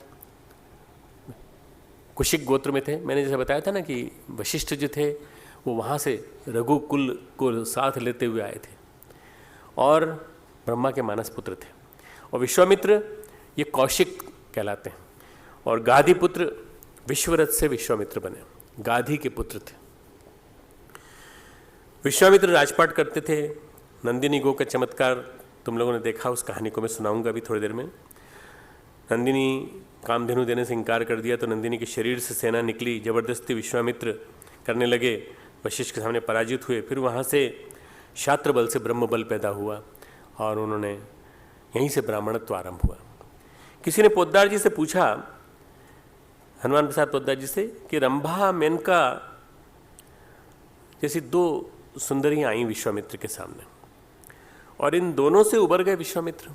कुशिक गोत्र में थे, मैंने जैसे बताया था ना कि वशिष्ठ जो थे वो वहाँ से रघुकुल को साथ लेते हुए आए थे और ब्रह्मा के मानस पुत्र थे। और विश्वामित्र ये कौशिक कहलाते हैं। और गाधी पुत्र विश्वरथ से विश्वामित्र बने, गाधी के पुत्र थे। विश्वामित्र राजपाट करते थे। नंदिनी गो का चमत्कार तुम लोगों ने देखा, उस कहानी को मैं सुनाऊंगा अभी थोड़ी देर में। नंदिनी कामधेनु देने से इनकार कर दिया तो नंदिनी के शरीर से सेना निकली, जबरदस्ती विश्वामित्र करने लगे, वशिष्ठ के सामने पराजित हुए। फिर वहाँ से शात्र बल से ब्रह्म बल पैदा हुआ और उन्होंने यहीं से ब्राह्मणत्व आरंभ हुआ। किसी ने पोद्दार जी से पूछा, हनुमान प्रसाद पोद्दार जी से, कि रंभा मेनका जैसी दो सुंदरियाँ आई विश्वामित्र के सामने और इन दोनों से उबर गए विश्वामित्र,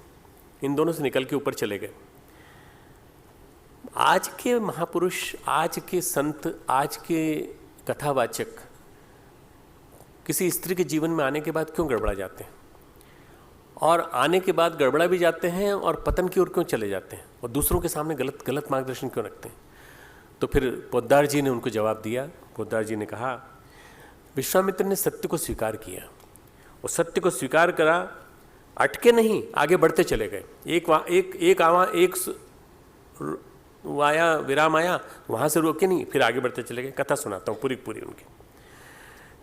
इन दोनों से निकल के ऊपर चले गए। आज के महापुरुष, आज के संत, आज के कथावाचक किसी स्त्री के जीवन में आने के बाद क्यों गड़बड़ा जाते हैं, और आने के बाद गड़बड़ा भी जाते हैं और पतन की ओर क्यों चले जाते हैं, और दूसरों के सामने गलत मार्गदर्शन क्यों रखते हैं? तो फिर पोद्दार जी ने उनको जवाब दिया। पोद्दार जी ने कहा, विश्वामित्र ने सत्य को स्वीकार किया और सत्य को स्वीकार करा, अटके नहीं, आगे बढ़ते चले गए। एक आया विराम आया, वहाँ से रोके नहीं, फिर आगे बढ़ते चले गए। कथा सुनाता हूँ पूरी उनकी।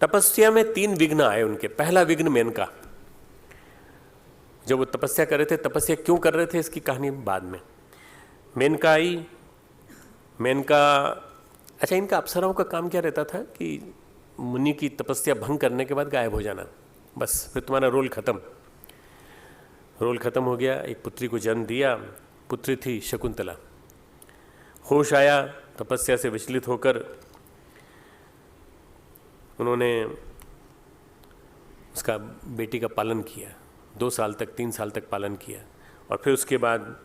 तपस्या में 3 विघ्न आए उनके। पहला विघ्न मेनका। जब वो तपस्या कर रहे थे, तपस्या क्यों कर रहे थे इसकी कहानी बाद में। मेनका आई। मेनका, अच्छा, इनका अप्सराओं का काम क्या रहता था कि मुनि की तपस्या भंग करने के बाद गायब हो जाना, बस फिर तुम्हारा रोल खत्म। रोल खत्म हो गया। एक पुत्री को जन्म दिया, पुत्री थी शकुंतला। होश आया, तपस्या से विचलित होकर उन्होंने उसका बेटी का पालन किया, 2 साल तक 3 साल तक पालन किया। और फिर उसके बाद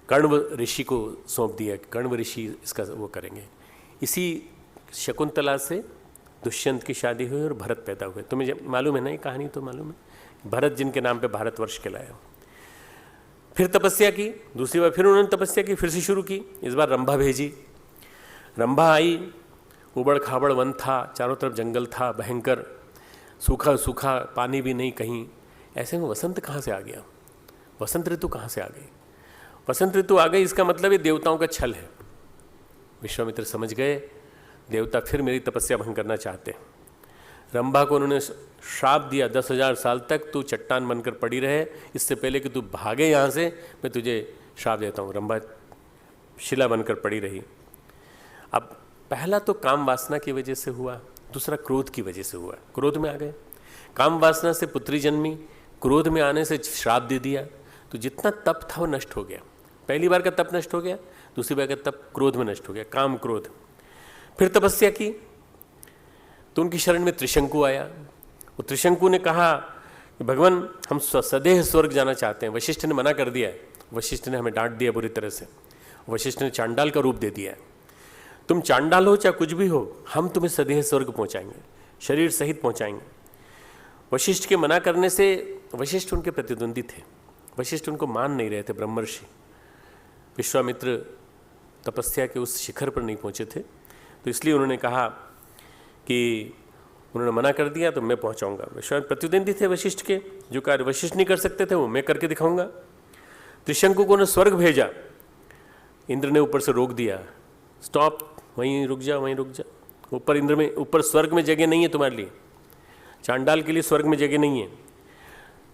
कण्व ऋषि को सौंप दिया कि कण्व ऋषि इसका वो करेंगे। इसी शकुंतला से दुष्यंत की शादी हुई और भरत पैदा हुए। तुम्हें मालूम है ना ये कहानी? तो मालूम है, भरत जिनके नाम पे भारतवर्ष कहलाया। फिर तपस्या की, दूसरी बार फिर उन्होंने तपस्या की, फिर से शुरू की। इस बार रंभा भेजी। रंभा आई, उबड़ खाबड़ वन था, चारों तरफ जंगल था भयंकर, सूखा सूखा, पानी भी नहीं कहीं। ऐसे में वसंत कहाँ से आ गया? वसंत ऋतु कहाँ से आ गई? वसंत ऋतु आ गई, इसका मतलब ये देवताओं का छल है। विश्वामित्र समझ गए, देवता फिर मेरी तपस्या भंग करना चाहते हैं। रंभा को उन्होंने श्राप दिया, 10,000 साल तक तू चट्टान बनकर पड़ी रहे, इससे पहले कि तू भागे यहाँ से मैं तुझे श्राप देता हूँ। रंभा शिला बनकर पड़ी रही। अब पहला तो काम वासना की वजह से हुआ, दूसरा क्रोध की वजह से हुआ। क्रोध में आ गए, काम वासना से पुत्री जन्मी, क्रोध में आने से श्राप दे दिया। तो जितना तप था वो नष्ट हो गया। पहली बार का तप नष्ट हो गया, दूसरी बार का तप क्रोध में नष्ट हो गया, काम क्रोध। फिर तपस्या की तो उनकी शरण में त्रिशंकु आया। वो त्रिशंकु ने कहा कि भगवान हम सदैह स्वर्ग जाना चाहते हैं। वशिष्ठ ने मना कर दिया है, वशिष्ठ ने हमें डांट दिया बुरी तरह से। वशिष्ठ ने चांडाल का रूप दे दिया है, तुम चांडाल हो चाहे कुछ भी हो, हम तुम्हें सदैह स्वर्ग पहुंचाएंगे, शरीर सहित पहुंचाएंगे। वशिष्ठ के मना करने से, वशिष्ठ उनके प्रतिद्वंदी थे, वशिष्ठ उनको मान नहीं रहे थे, ब्रह्मर्षि। विश्वामित्र तपस्या के उस शिखर पर नहीं पहुंचे थे, तो इसलिए उन्होंने कहा कि उन्होंने मना कर दिया तो मैं पहुंचाऊंगा। विश्वामित्र प्रतिद्वंदी थे वशिष्ठ के, जो कार्य वशिष्ठ नहीं कर सकते थे वो मैं करके दिखाऊंगा। त्रिशंकु को उन्होंने स्वर्ग भेजा, इंद्र ने ऊपर से रोक दिया, स्टॉप, वहीं रुक जा, वहीं रुक जा, ऊपर इंद्र में, ऊपर स्वर्ग में जगह नहीं है तुम्हारे लिए, चांडाल के लिए स्वर्ग में जगह नहीं है।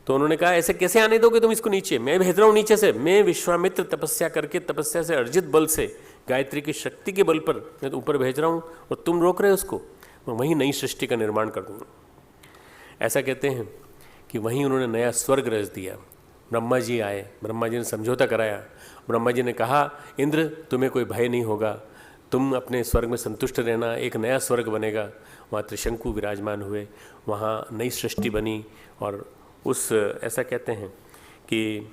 तो उन्होंने कहा ऐसे कैसे आने दोगे तुम इसको नीचे, मैं भेज रहा हूँ नीचे से, मैं विश्वामित्र तपस्या करके, तपस्या से अर्जित बल से, गायत्री की शक्ति के बल पर मैं तो ऊपर भेज रहा हूँ और तुम रोक रहे हो उसको, मैं वहीं नई सृष्टि का निर्माण कर दूँगा। ऐसा कहते हैं कि वहीं उन्होंने नया स्वर्ग रच दिया। ब्रह्मा जी आए, ब्रह्मा जी ने समझौता कराया, ब्रह्मा जी ने कहा इंद्र तुम्हें कोई भय नहीं होगा, तुम अपने स्वर्ग में संतुष्ट रहना, एक नया स्वर्ग बनेगा। वहाँ त्रिशंकु विराजमान हुए, वहाँ नई सृष्टि बनी और उस, ऐसा कहते हैं कि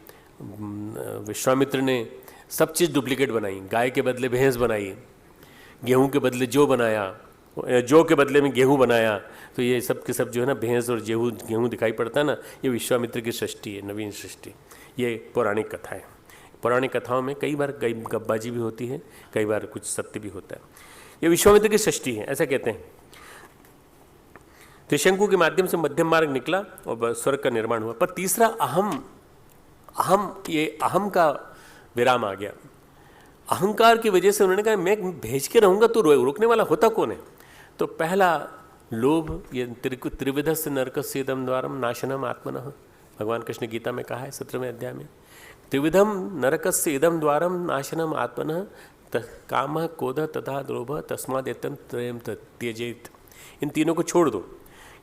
विश्वामित्र ने सब चीज़ डुप्लीकेट बनाई, गाय के बदले भैंस बनाई, गेहूं के बदले जौ बनाया, जौ के बदले में गेहूं बनाया। तो ये सब के सब जो है ना, भैंस और गेहूं दिखाई पड़ता है ना, ये विश्वामित्र की सृष्टि है, नवीन सृष्टि। ये पौराणिक कथा है। पौराणिक कथाओं में कई बार गब्बाजी भी होती है, कई बार कुछ सत्य भी होता है। ये विश्वामित्र की सृष्टि है, ऐसा कहते हैं। त्रिशंकु के माध्यम से मध्यम मार्ग निकला और स्वर्ग का निर्माण हुआ। पर तीसरा अहम का विराम आ गया। अहंकार की वजह से उन्होंने कहा मैं भेज के रहूंगा तो रोकने वाला होता कौन है। तो पहला लोभ, ये त्रिविधस्य नरकस्य इदं द्वारम नाशनम आत्मनः, भगवान कृष्ण गीता में कहा है 17वें अध्याय में, त्रिविधम नरकस्य इदं द्वारम नाशनम आत्मनः कामः क्रोधः तथा लोभः तस्मादेतं त्रयं त्यजेत। इन तीनों को छोड़ दो,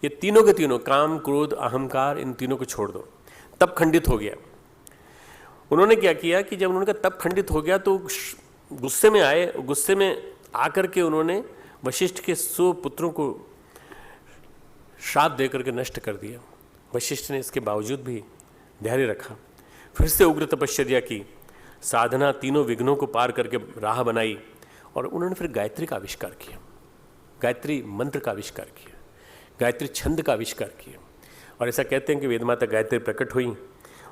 ये तीनों के तीनों, काम क्रोध अहंकार, इन तीनों को छोड़ दो। तब खंडित हो गया। उन्होंने क्या किया कि जब उन्होंने कहा तब खंडित हो गया तो गुस्से में आए, गुस्से में आकर के उन्होंने वशिष्ठ के 100 पुत्रों को श्राप दे करके नष्ट कर दिया। वशिष्ठ ने इसके बावजूद भी धैर्य रखा, फिर से उग्र तपश्चर्या की, साधना, तीनों विघ्नों को पार करके राह बनाई और उन्होंने फिर गायत्री का आविष्कार किया, गायत्री मंत्र का आविष्कार किया, गायत्री छंद का आविष्कार किया। और ऐसा कहते हैं कि वेदमाता गायत्री प्रकट हुई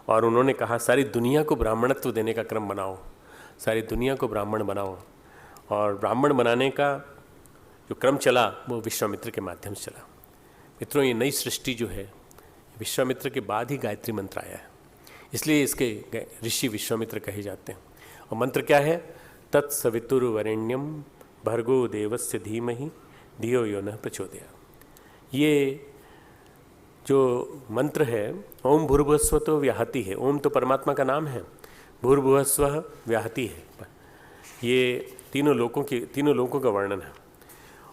और उन्होंने कहा सारी दुनिया को ब्राह्मणत्व देने का क्रम बनाओ, सारी दुनिया को ब्राह्मण बनाओ। और ब्राह्मण बनाने का जो क्रम चला वो विश्वामित्र के माध्यम से चला। मित्रों, ये नई सृष्टि जो है विश्वामित्र के बाद ही गायत्री मंत्र आया है, इसलिए इसके ऋषि विश्वामित्र कहे जाते हैं। और मंत्र क्या है? तत्सवितुर्वरेण्यम भर्गो देवस्य धीमहि धियो यो नः प्रचोदयात्। ये जो मंत्र है, ओम भूर्भुवस्व तो व्याहति है, ओम तो परमात्मा का नाम है, भूर्भुवस्व व्याहति है, ये तीनों लोकों का वर्णन है।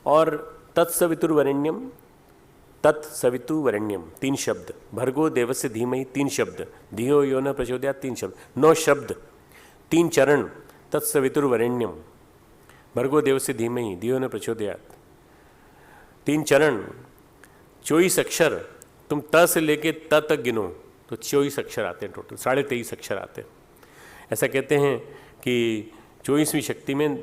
और तत्सवितुर्वरेण्यम, तत्सवितुर्वरेण्यम 3 शब्द, भर्गो देवस्य धीमहि 3 शब्द, धियो यो नः प्रचोदयात् 3 शब्द, 9 शब्द, 3 चरण, तत्सवितुर्वरेण्यम, भर्गो देवस्य धीमहि धियो नः प्रचोदयात्, 3 चरण, 24 अक्षर। तुम त से लेके त तक गिनो तो 24 अक्षर आते हैं, टोटल 23.5 अक्षर आते हैं। ऐसा कहते हैं कि 24वीं शक्ति में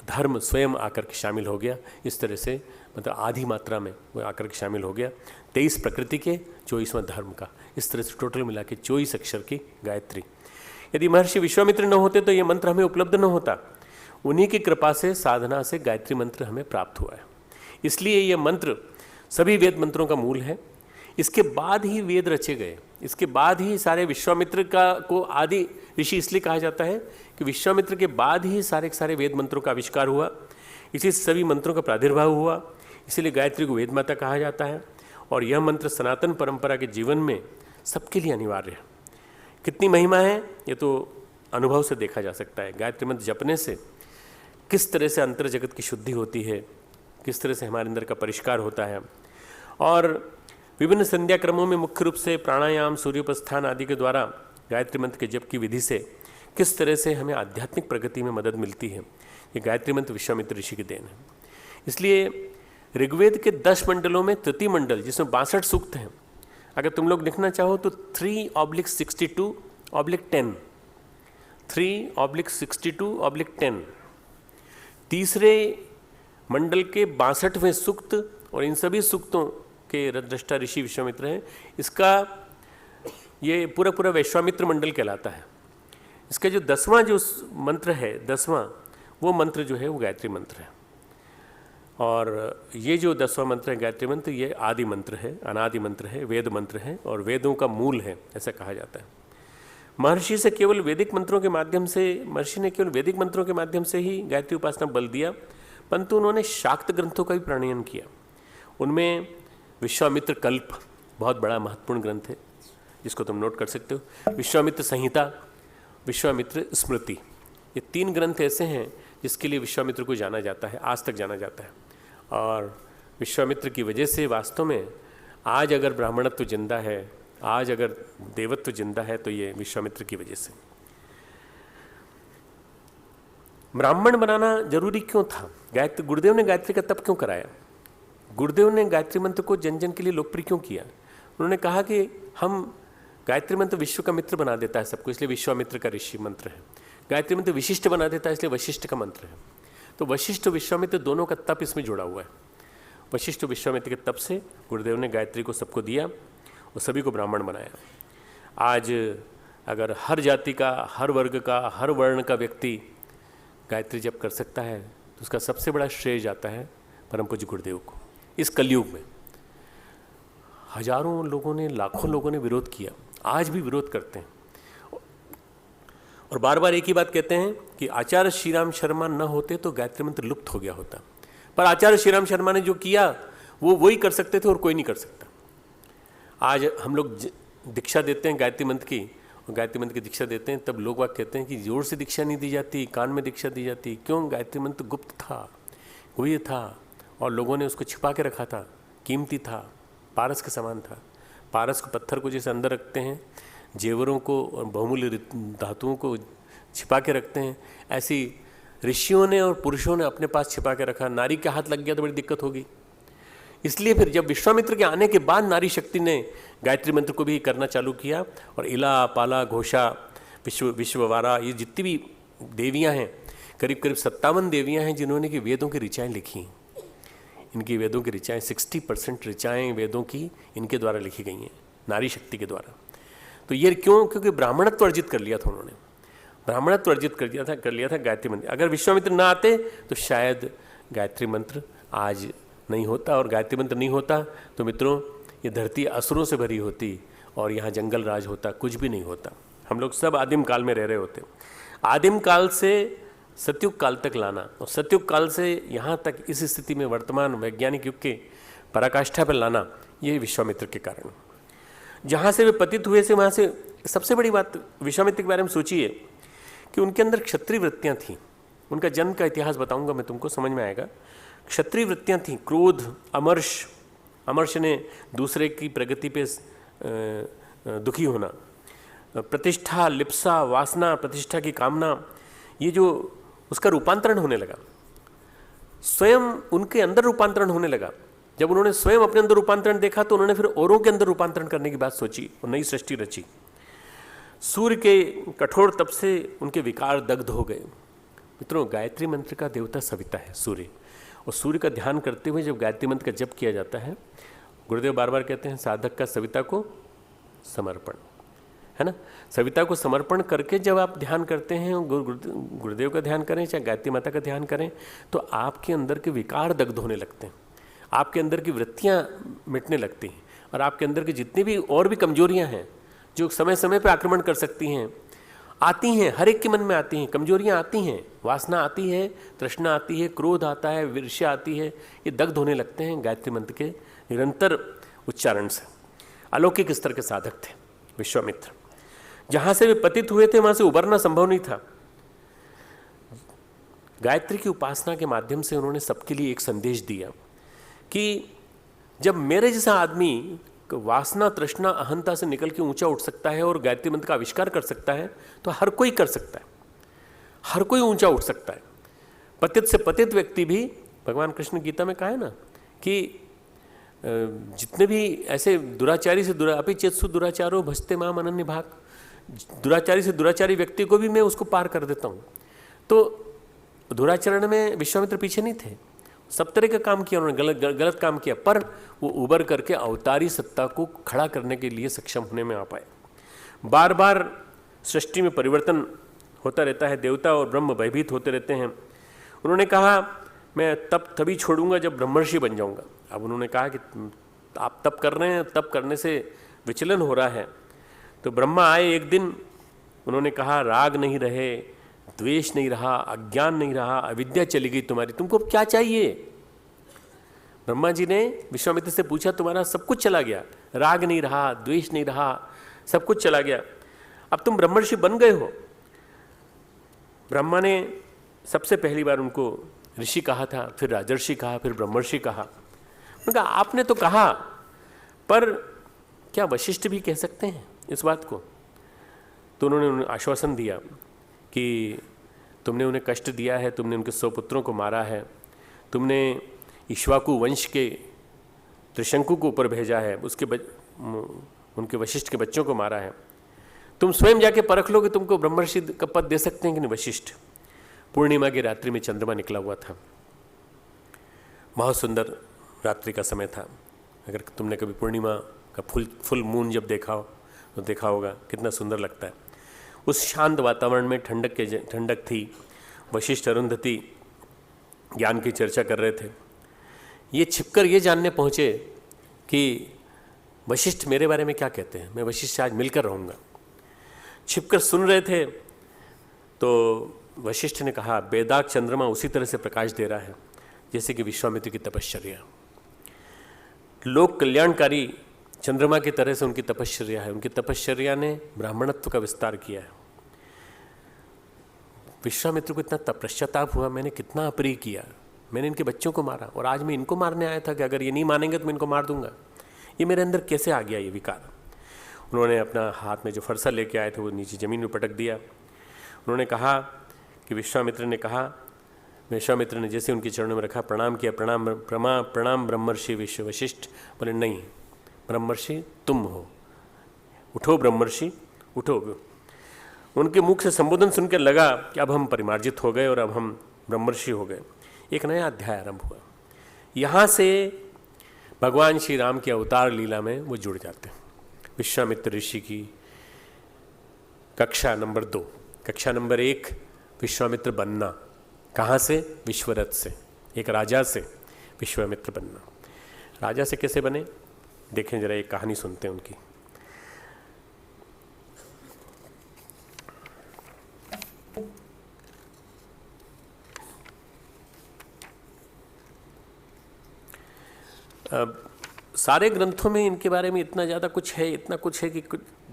धर्म स्वयं आकर के शामिल हो गया। इस तरह से मतलब आधी मात्रा में वो आकर के शामिल हो गया, 23 प्रकृति के, 24वां धर्म का। इस तरह से टोटल मिला के 24 अक्षर की गायत्री। यदि महर्षि विश्वामित्र न होते तो ये मंत्र हमें उपलब्ध न होता। उन्हीं की कृपा से, साधना से गायत्री मंत्र हमें प्राप्त हुआ है। इसलिए ये मंत्र सभी वेद मंत्रों का मूल है। इसके बाद ही वेद रचे गए, इसके बाद ही सारे विश्वामित्र को आदि ऋषि इसलिए कहा जाता है कि विश्वामित्र के बाद ही सारे वेद मंत्रों का आविष्कार हुआ, इसी सभी मंत्रों का प्रादुर्भाव हुआ। इसीलिए गायत्री को वेद माता कहा जाता है। और यह मंत्र सनातन परंपरा के जीवन में सबके लिए अनिवार्य है। कितनी महिमा है ये तो अनुभव से देखा जा सकता है। गायत्री मंत्र जपने से किस तरह से अंतर जगत की शुद्धि होती है, किस तरह से हमारे अंदर का परिष्कार होता है। और विभिन्न संध्या क्रमों में मुख्य रूप से प्राणायाम, सूर्योपस्थान आदि के द्वारा गायत्री मंत्र के जप की विधि से किस तरह से हमें आध्यात्मिक प्रगति में मदद मिलती है, ये गायत्री मंत्र विश्वामित्र ऋषि की देन है। इसलिए ऋग्वेद के 10 मंडलों में तृतीय मंडल, जिसमें 62 सूक्त हैं, अगर तुम लोग लिखना चाहो तो 3/62/10, 3/62/10, तीसरे मंडल के 62वें सूक्त, और इन सभी सूक्तों के दृष्टा ऋषि विश्वामित्र हैं। इसका ये पूरा वैश्वामित्र मंडल कहलाता है। इसका जो 10वां जो मंत्र है, 10वां वो मंत्र जो है वो गायत्री मंत्र है। और ये जो 10वां मंत्र है गायत्री मंत्र, ये आदि मंत्र है, अनादि मंत्र है, वेद मंत्र है और वेदों का मूल है, ऐसा कहा जाता है। महर्षि ने केवल वैदिक मंत्रों के माध्यम से ही गायत्री उपासना बल दिया, परंतु उन्होंने शाक्त ग्रंथों का भी प्रणयन किया। उनमें विश्वामित्र कल्प बहुत बड़ा महत्वपूर्ण ग्रंथ है, जिसको तुम नोट कर सकते हो। विश्वामित्र संहिता, विश्वामित्र स्मृति, ये 3 ग्रंथ ऐसे हैं जिसके लिए विश्वामित्र को जाना जाता है, आज तक जाना जाता है। और विश्वामित्र की वजह से वास्तव में आज अगर ब्राह्मणत्व जिंदा है, आज अगर देवत्व जिंदा है, तो ये विश्वामित्र की वजह से। ब्राह्मण बनाना जरूरी क्यों था? गायत्री, गुरुदेव ने गायत्री का तप क्यों कराया? गुरुदेव ने गायत्री मंत्र को जन जन के लिए लोकप्रिय क्यों किया? उन्होंने कहा कि हम गायत्री मंत्र विश्व का मित्र बना देता है सबको, इसलिए विश्वामित्र का ऋषि मंत्र है। गायत्री मंत्र विशिष्ट बना देता है, इसलिए वशिष्ठ का मंत्र है। तो वशिष्ठ विश्वामित्र दोनों का तप इसमें जुड़ा हुआ है। वशिष्ठ विश्वामित्र के तप से गुरुदेव ने गायत्री को सबको दिया और सभी को ब्राह्मण बनाया। आज अगर हर जाति का, हर वर्ग का, हर वर्ण का व्यक्ति गायत्री जप कर सकता है, तो उसका सबसे बड़ा श्रेय जाता है परम पूज्य गुरुदेव को। इस कलयुग में हजारों लोगों ने, लाखों लोगों ने विरोध किया, आज भी विरोध करते हैं और बार बार एक ही बात कहते हैं कि आचार्य श्रीराम शर्मा न होते तो गायत्री मंत्र लुप्त हो गया होता। पर आचार्य श्रीराम शर्मा ने जो किया वो वही कर सकते थे और कोई नहीं कर सकता। आज हम लोग दीक्षा देते हैं गायत्री मंत्र की, और गायत्री मंत्र की दीक्षा देते हैं, तब लोग वाक कहते हैं कि जोर से दीक्षा नहीं दी जाती, कान में दीक्षा दी जाती। क्यों? गायत्री मंत्र गुप्त था, गुह्य था और लोगों ने उसको छिपा के रखा था, कीमती था, पारस के समान था। पारस को, पत्थर को जैसे अंदर रखते हैं, जेवरों को और बहुमूल्य धातुओं को छिपा के रखते हैं, ऐसी ऋषियों ने और पुरुषों ने अपने पास छिपा के रखा। नारी के हाथ लग गया तो बड़ी दिक्कत होगी। इसलिए फिर जब विश्वामित्र के आने के बाद नारी शक्ति ने गायत्री मंत्र को भी करना चालू किया और इला, पाला, घोषा, विश्ववारा, ये जितनी भी देवियाँ हैं, करीब करीब 57 देवियाँ हैं जिन्होंने कि वेदों की ऋचाएँ लिखी। इनकी वेदों की ऋचाएँ 60% ऋचाएँ वेदों की इनके द्वारा लिखी गई हैं, नारी शक्ति के द्वारा। तो ये क्यों? क्योंकि ब्राह्मणत्व अर्जित कर लिया था उन्होंने, ब्राह्मणत्व अर्जित कर लिया था गायत्री मंत्र। अगर विश्वामित्र ना आते तो शायद गायत्री मंत्र आज नहीं होता, और गायत्री मंत्र नहीं होता तो मित्रों ये धरती असुरों से भरी होती और यहाँ जंगल राज होता, कुछ भी नहीं होता। हम लोग सब आदिम काल में रह रहे होते। आदिम काल से सतयुग काल तक लाना और सतयुग काल से यहाँ तक इस स्थिति में वर्तमान वैज्ञानिक युग के पराकाष्ठा पर लाना, ये विश्वामित्र के कारण। जहाँ से वे पतित हुए से वहाँ से, सबसे बड़ी बात विश्वामित्र के बारे में सोचिए कि उनके अंदर क्षत्रिय वृत्तियाँ थीं। उनका जन्म का इतिहास बताऊंगा मैं तुमको, समझ में आएगा। क्षत्रिय वृत्तियाँ थीं, क्रोध, अमर्ष, अमर्ष ने दूसरे की प्रगति पे दुखी होना, प्रतिष्ठा, लिप्सा, वासना, प्रतिष्ठा की कामना, ये जो उसका रूपांतरण होने लगा, स्वयं उनके अंदर रूपांतरण होने लगा। जब उन्होंने स्वयं अपने अंदर रूपांतरण देखा तो उन्होंने फिर औरों के अंदर रूपांतरण करने की बात सोची और नई सृष्टि रची। सूर्य के कठोर तप से उनके विकार दग्ध हो गए। मित्रों, गायत्री मंत्र का देवता सविता है, सूर्य, और सूर्य का ध्यान करते हुए जब गायत्री मंत्र का जप किया जाता है, गुरुदेव बार बार कहते हैं साधक का सविता को समर्पण, है ना। सविता को समर्पण करके जब आप ध्यान करते हैं, गुरुदेव का ध्यान करें चाहे गायत्री माता का ध्यान करें, तो आपके अंदर के विकार दग्ध होने लगते हैं, आपके अंदर की वृत्तियाँ मिटने लगती हैं और आपके अंदर की जितनी भी और भी कमजोरियाँ हैं जो समय समय पर आक्रमण कर सकती हैं, आती हैं, हर एक के मन में आती हैं, कमजोरियाँ आती हैं, वासना आती है, तृष्णा आती है, क्रोध आता है, ईर्ष्या आती है, ये दग्ध होने लगते हैं गायत्री मंत्र के निरंतर उच्चारण से। अलौकिक स्तर के साधक थे विश्वामित्र। जहाँ से वे पतित हुए थे वहाँ से उबरना संभव नहीं था। गायत्री की उपासना के माध्यम से उन्होंने सबके लिए एक संदेश दिया कि जब मेरे जैसा आदमी वासना, तृष्णा, अहंता से निकल के ऊंचा उठ सकता है और गायत्री मंत्र का आविष्कार कर सकता है, तो हर कोई कर सकता है, हर कोई ऊंचा उठ सकता है। पतित से पतित व्यक्ति भी, भगवान कृष्ण गीता में कहा है ना कि जितने भी ऐसे दुराचारी से अपि चेत्सु दुराचारो भजते माम अनन्य भाग, दुराचारी से दुराचारी व्यक्ति को भी मैं उसको पार कर देता हूँ। तो दुराचरण में विश्वामित्र पीछे नहीं थे, सब तरह का काम किया उन्होंने, गलत काम किया, पर वो उबर करके अवतारी सत्ता को खड़ा करने के लिए सक्षम होने में आ पाए। बार बार सृष्टि में परिवर्तन होता रहता है, देवता और ब्रह्म भयभीत होते रहते हैं। उन्होंने कहा मैं तभी छोड़ूंगा जब ब्रह्मर्षि बन जाऊंगा। अब उन्होंने कहा कि आप तप कर रहे हैं, तप करने से विचलन हो रहा है। तो ब्रह्मा आए एक दिन, उन्होंने कहा राग नहीं रहे, द्वेष नहीं रहा, अज्ञान नहीं रहा, अविद्या चली गई तुम्हारी, तुमको क्या चाहिए? ब्रह्मा जी ने विश्वामित्र से पूछा, तुम्हारा सब कुछ चला गया, राग नहीं रहा, द्वेष नहीं रहा, सब कुछ चला गया, अब तुम ब्रह्मर्षि बन गए हो। ब्रह्मा ने सबसे पहली बार उनको ऋषि कहा था, फिर राजर्षि कहा, फिर ब्रह्मर्षि कहा। उन्होंने कहा आपने तो कहा, पर क्या वशिष्ठ भी कह सकते हैं इस बात को? तो उन्होंने आश्वासन दिया कि तुमने उन्हें कष्ट दिया है, तुमने उनके 100 पुत्रों को मारा है, तुमने इक्ष्वाकु वंश के त्रिशंकु को ऊपर भेजा है, उनके वशिष्ठ के बच्चों को मारा है, तुम स्वयं जाके परख लो कि तुमको ब्रह्मर्षि का पद दे सकते हैं कि नहीं। वशिष्ठ, पूर्णिमा की रात्रि में चंद्रमा निकला हुआ था, बहुत सुंदर रात्रि का समय था। अगर तुमने कभी पूर्णिमा का फुल मून जब देखा हो तो देखा होगा कितना सुंदर लगता है। उस शांत वातावरण में ठंडक थी। वशिष्ठ अरुंधति ज्ञान की चर्चा कर रहे थे। ये छिपकर ये जानने पहुँचे कि वशिष्ठ मेरे बारे में क्या कहते हैं, मैं वशिष्ठ से आज मिलकर रहूँगा। छिपकर सुन रहे थे तो वशिष्ठ ने कहा बेदाग चंद्रमा उसी तरह से प्रकाश दे रहा है जैसे कि विश्वामित्र की तपश्चर्या, लोक कल्याणकारी चंद्रमा की तरह से उनकी तपश्चर्या है। उनकी तपश्चर्या ने ब्राह्मणत्व का विस्तार किया है। विश्वामित्र को इतना पश्चाताप हुआ, मैंने कितना अप्रिय किया, मैंने इनके बच्चों को मारा और आज मैं इनको मारने आया था कि अगर ये नहीं मानेंगे तो मैं इनको मार दूंगा। ये मेरे अंदर कैसे आ गया ये विकार? उन्होंने अपना हाथ में जो फरसा लेके आए थे वो नीचे ज़मीन में पटक दिया। उन्होंने कहा कि विश्वामित्र ने जैसे उनके चरणों में रखा, प्रणाम किया, प्रणाम ब्रह्मर्षि वशिष्ठ। बोले नहीं, ब्रह्मर्षि तुम हो, उठो ब्रह्मर्षि उठो। उनके मुख से संबोधन सुनकर लगा कि अब हम परिमार्जित हो गए और अब हम ब्रह्मर्षि हो गए। एक नया अध्याय आरंभ हुआ। यहाँ से भगवान श्री राम की अवतार लीला में वो जुड़ जाते हैं। विश्वामित्र ऋषि की कक्षा नंबर 2। कक्षा नंबर 1 विश्वामित्र बनना। कहाँ से? विश्वरथ से, एक राजा से विश्वामित्र बनना। राजा से कैसे बने देखें जरा, एक कहानी सुनते हैं उनकी। सारे ग्रंथों में इनके बारे में इतना ज़्यादा कुछ है कि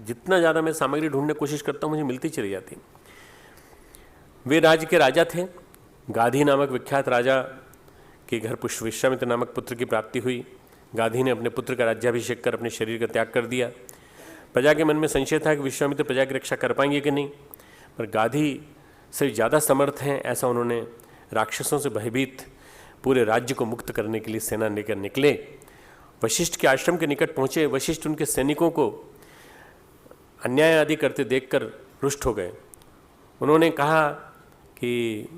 जितना ज़्यादा मैं सामग्री ढूंढने की कोशिश करता हूँ मुझे मिलती चली जाती। वे राज्य के राजा थे। गाधी नामक विख्यात राजा के घर विश्वामित्र नामक पुत्र की प्राप्ति हुई। गाधी ने अपने पुत्र का राज्याभिषेक कर अपने शरीर का त्याग कर दिया। प्रजा के मन में संशय था कि विश्वामित्र प्रजा की रक्षा कर पाएंगे कि नहीं, पर गाधी से ज़्यादा समर्थ हैं ऐसा उन्होंने राक्षसों से भयभीत पूरे राज्य को मुक्त करने के लिए सेना लेकर निकले। वशिष्ठ के आश्रम के निकट पहुँचे। वशिष्ठ उनके सैनिकों को अन्याय आदि करते देखकर रुष्ट हो गए। उन्होंने कहा कि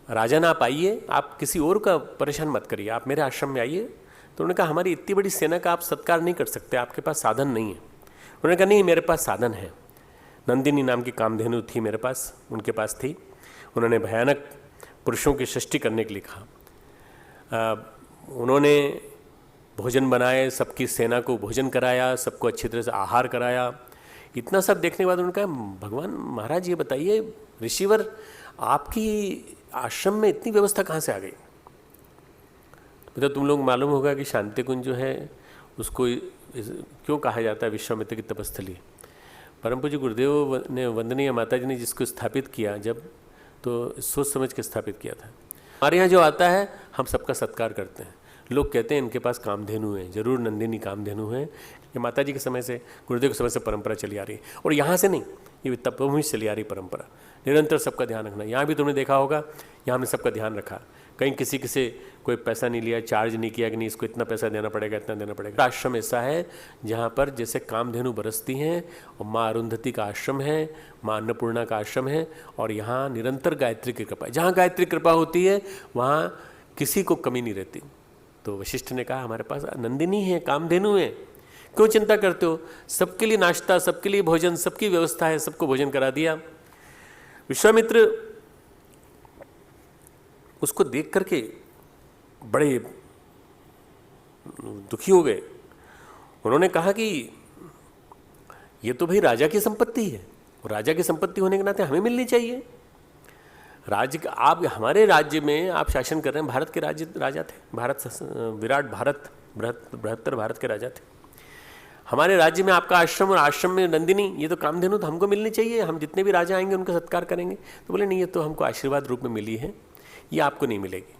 राजन आप आइए, आप किसी और का परेशान मत करिए, आप मेरे आश्रम में आइए। तो उन्होंने कहा हमारी इतनी बड़ी सेना का आप सत्कार नहीं कर सकते, आपके पास साधन नहीं है। उन्होंने कहा नहीं, मेरे पास साधन है। नंदिनी नाम की कामधेनु थी मेरे पास, उनके पास थी। उन्होंने भयानक पुरुषों की सृष्टि करने के लिए कहा। उन्होंने भोजन बनाए, सबकी सेना को भोजन कराया, सबको अच्छी तरह से आहार कराया। इतना सब देखने के बाद उन्होंने कहा भगवान महाराज ये बताइए ऋषिवर, आपकी आश्रम में इतनी व्यवस्था कहाँ से आ गई? तो तुम लोग मालूम होगा कि शांति कुंज जो है उसको क्यों कहा जाता है विश्वामित्र की तपस्थली। परम पूज्य गुरुदेव ने, वंदनीय माता जी ने जिसको स्थापित किया जब, तो सोच समझ के स्थापित किया था। हमारे यहाँ जो आता है हम सबका सत्कार करते हैं। लोग कहते हैं इनके पास कामधेनु है, जरूर नंदिनी कामधेनु है। ये माता जी के समय से, गुरुदेव के समय से परंपरा चली आ रही है। और यहाँ से नहीं, ये तपोभूमि से चली आ रही परंपरा। निरंतर सबका ध्यान रखना। यहाँ भी तुमने देखा होगा, यहाँ हमने सबका ध्यान रखा। कहीं किसी से कोई पैसा नहीं लिया, चार्ज नहीं किया कि नहीं इसको इतना पैसा देना पड़ेगा, इतना देना पड़ेगा। आश्रम ऐसा है जहाँ पर जैसे कामधेनु बरसती हैं, और माँ अरुंधति का आश्रम है, माँ अन्नपूर्णा का आश्रम है, और यहाँ निरंतर गायत्री की कृपा है। जहाँ गायत्री कृपा होती है वहाँ किसी को कमी नहीं रहती। तो वशिष्ठ ने कहा हमारे पास नंदिनी है, कामधेनु है, क्यों चिंता करते हो? सबके लिए नाश्ता, सबके लिए भोजन, सबकी व्यवस्था है, सबको भोजन करा दिया। विश्वामित्र उसको देख करके बड़े दुखी हो गए। उन्होंने कहा कि ये तो भाई राजा की संपत्ति है, और राजा की संपत्ति होने के नाते हमें मिलनी चाहिए। राज्य का आप हमारे राज्य में आप शासन कर रहे हैं, भारत के राजा थे, विराट भारत बृहत्तर भारत के राजा थे। हमारे राज्य में आपका आश्रम, और आश्रम में नंदिनी, ये तो कामधेनु तो हमको मिलनी चाहिए, हम जितने भी राजा आएंगे उनका सत्कार करेंगे। तो बोले नहीं, ये तो हमको आशीर्वाद रूप में मिली है, ये आपको नहीं मिलेगी।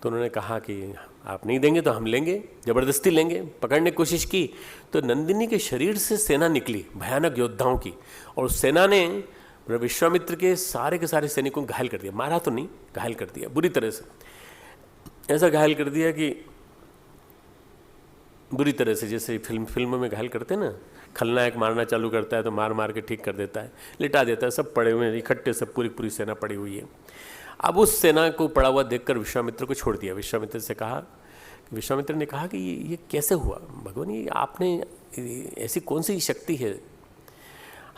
तो उन्होंने कहा कि आप नहीं देंगे तो हम लेंगे, ज़बरदस्ती लेंगे। पकड़ने की कोशिश की तो नंदिनी के शरीर से सेना निकली, भयानक योद्धाओं की, और उस सेना ने विश्वामित्र के सारे सैनिकों को घायल कर दिया। मारा तो नहीं, घायल कर दिया बुरी तरह से। ऐसा घायल कर दिया कि बुरी तरह से, जैसे फिल्मों में घायल करते हैं ना, खलनायक मारना चालू करता है तो मार मार के ठीक कर देता है, लिटा देता है। सब पड़े हुए हैं इकट्ठे, सब पूरी सेना पड़ी हुई है। अब उस सेना को पड़ा हुआ देखकर विश्वामित्र को छोड़ दिया। विश्वामित्र ने कहा कि ये कैसे हुआ भगवान, ये आपने, ऐसी कौन सी शक्ति है?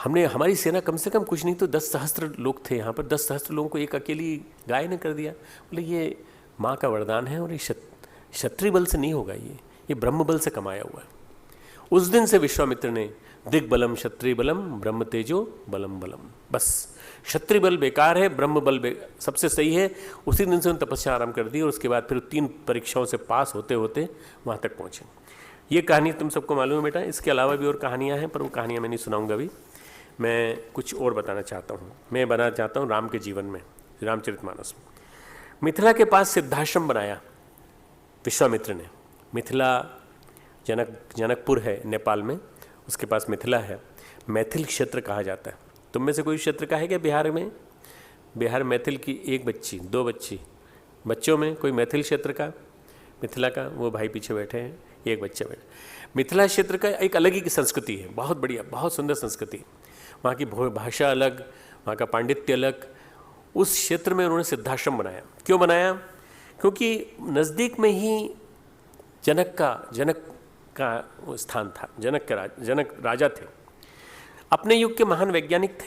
हमारी सेना कम से कम कुछ नहीं तो 10 सहस्त्र लोग थे यहाँ पर, 10 सहस्त्र लोगों को एक अकेली गाय ने कर दिया। बोले ये माँ का वरदान है, और ये क्षत्रिय बल से नहीं होगा, ये ब्रह्म बल से कमाया हुआ है। उस दिन से विश्वामित्र ने दिग्बलम क्षत्रिय बलम ब्रह्म तेजो बलम बलम, बस क्षत्रिय बल बेकार है, ब्रह्म बल सबसे सही है। उसी दिन से उन्होंने तपस्या आरंभ कर दी, और उसके बाद फिर 3 परीक्षाओं से पास होते होते वहाँ तक पहुँचे। ये कहानी तुम सबको मालूम है बेटा। इसके अलावा भी और कहानियाँ हैं, पर वो कहानियाँ मैं नहीं सुनाऊँगा अभी। मैं कुछ और बताना चाहता हूँ। मैं बनाना चाहता हूँ राम के जीवन में, रामचरितमानस में। मिथिला के पास सिद्धाश्रम बनाया विश्वामित्र ने। मिथिला जनकपुर है नेपाल में, उसके पास मिथिला है। मैथिल क्षेत्र कहा जाता है। तुम में से कोई क्षेत्र का है क्या बिहार में? बिहार मैथिल की 1 बच्ची 2 बच्चों में कोई मैथिल क्षेत्र का, मिथिला का? वो भाई पीछे बैठे हैं, 1 बच्चा बैठे। मिथिला क्षेत्र का एक अलग ही संस्कृति है, बहुत बढ़िया, बहुत सुंदर संस्कृति। वहाँ की भाषा अलग, वहाँ का पांडित्य अलग। उस क्षेत्र में उन्होंने सिद्धाश्रम बनाया। क्यों बनाया? क्योंकि नज़दीक में ही जनक का वो स्थान था। जनक राजा थे, अपने युग के महान वैज्ञानिक थे।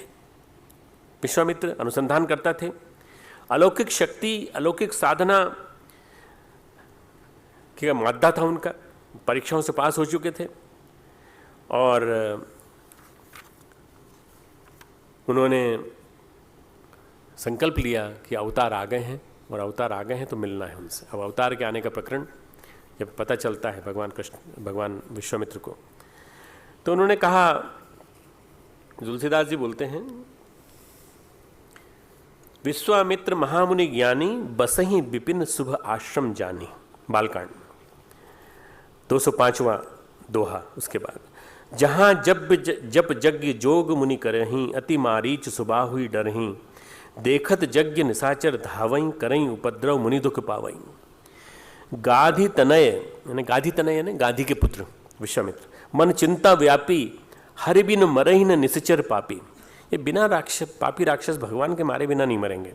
विश्वामित्र अनुसंधान करता थे, अलौकिक शक्ति, अलौकिक साधना का मादा था उनका, परीक्षाओं से पास हो चुके थे, और उन्होंने संकल्प लिया कि अवतार आ गए हैं, और अवतार आ गए हैं तो मिलना है उनसे। अब अवतार के आने का प्रकरण जब पता चलता है भगवान विश्वामित्र को, तो उन्होंने कहा, तुलसीदास जी बोलते हैं, विश्वामित्र महामुनि ज्ञानी बसही विपिन शुभ आश्रम जानी, बालकांड 205वां दोहा। उसके बाद, जहाँ जप यज्ञ जोग मुनि करहीं, अति मारीच सुबाहुई डरहीं, देखत यज्ञ निशाचर धावई, करई उपद्रव मुनि दुख पावई। गाधी तनय यानी गाधी के पुत्र विश्वामित्र, मन चिंता व्यापी, हरि बिन मरही न निश्चर पापी। ये बिना पापी राक्षस भगवान के मारे बिना नहीं मरेंगे।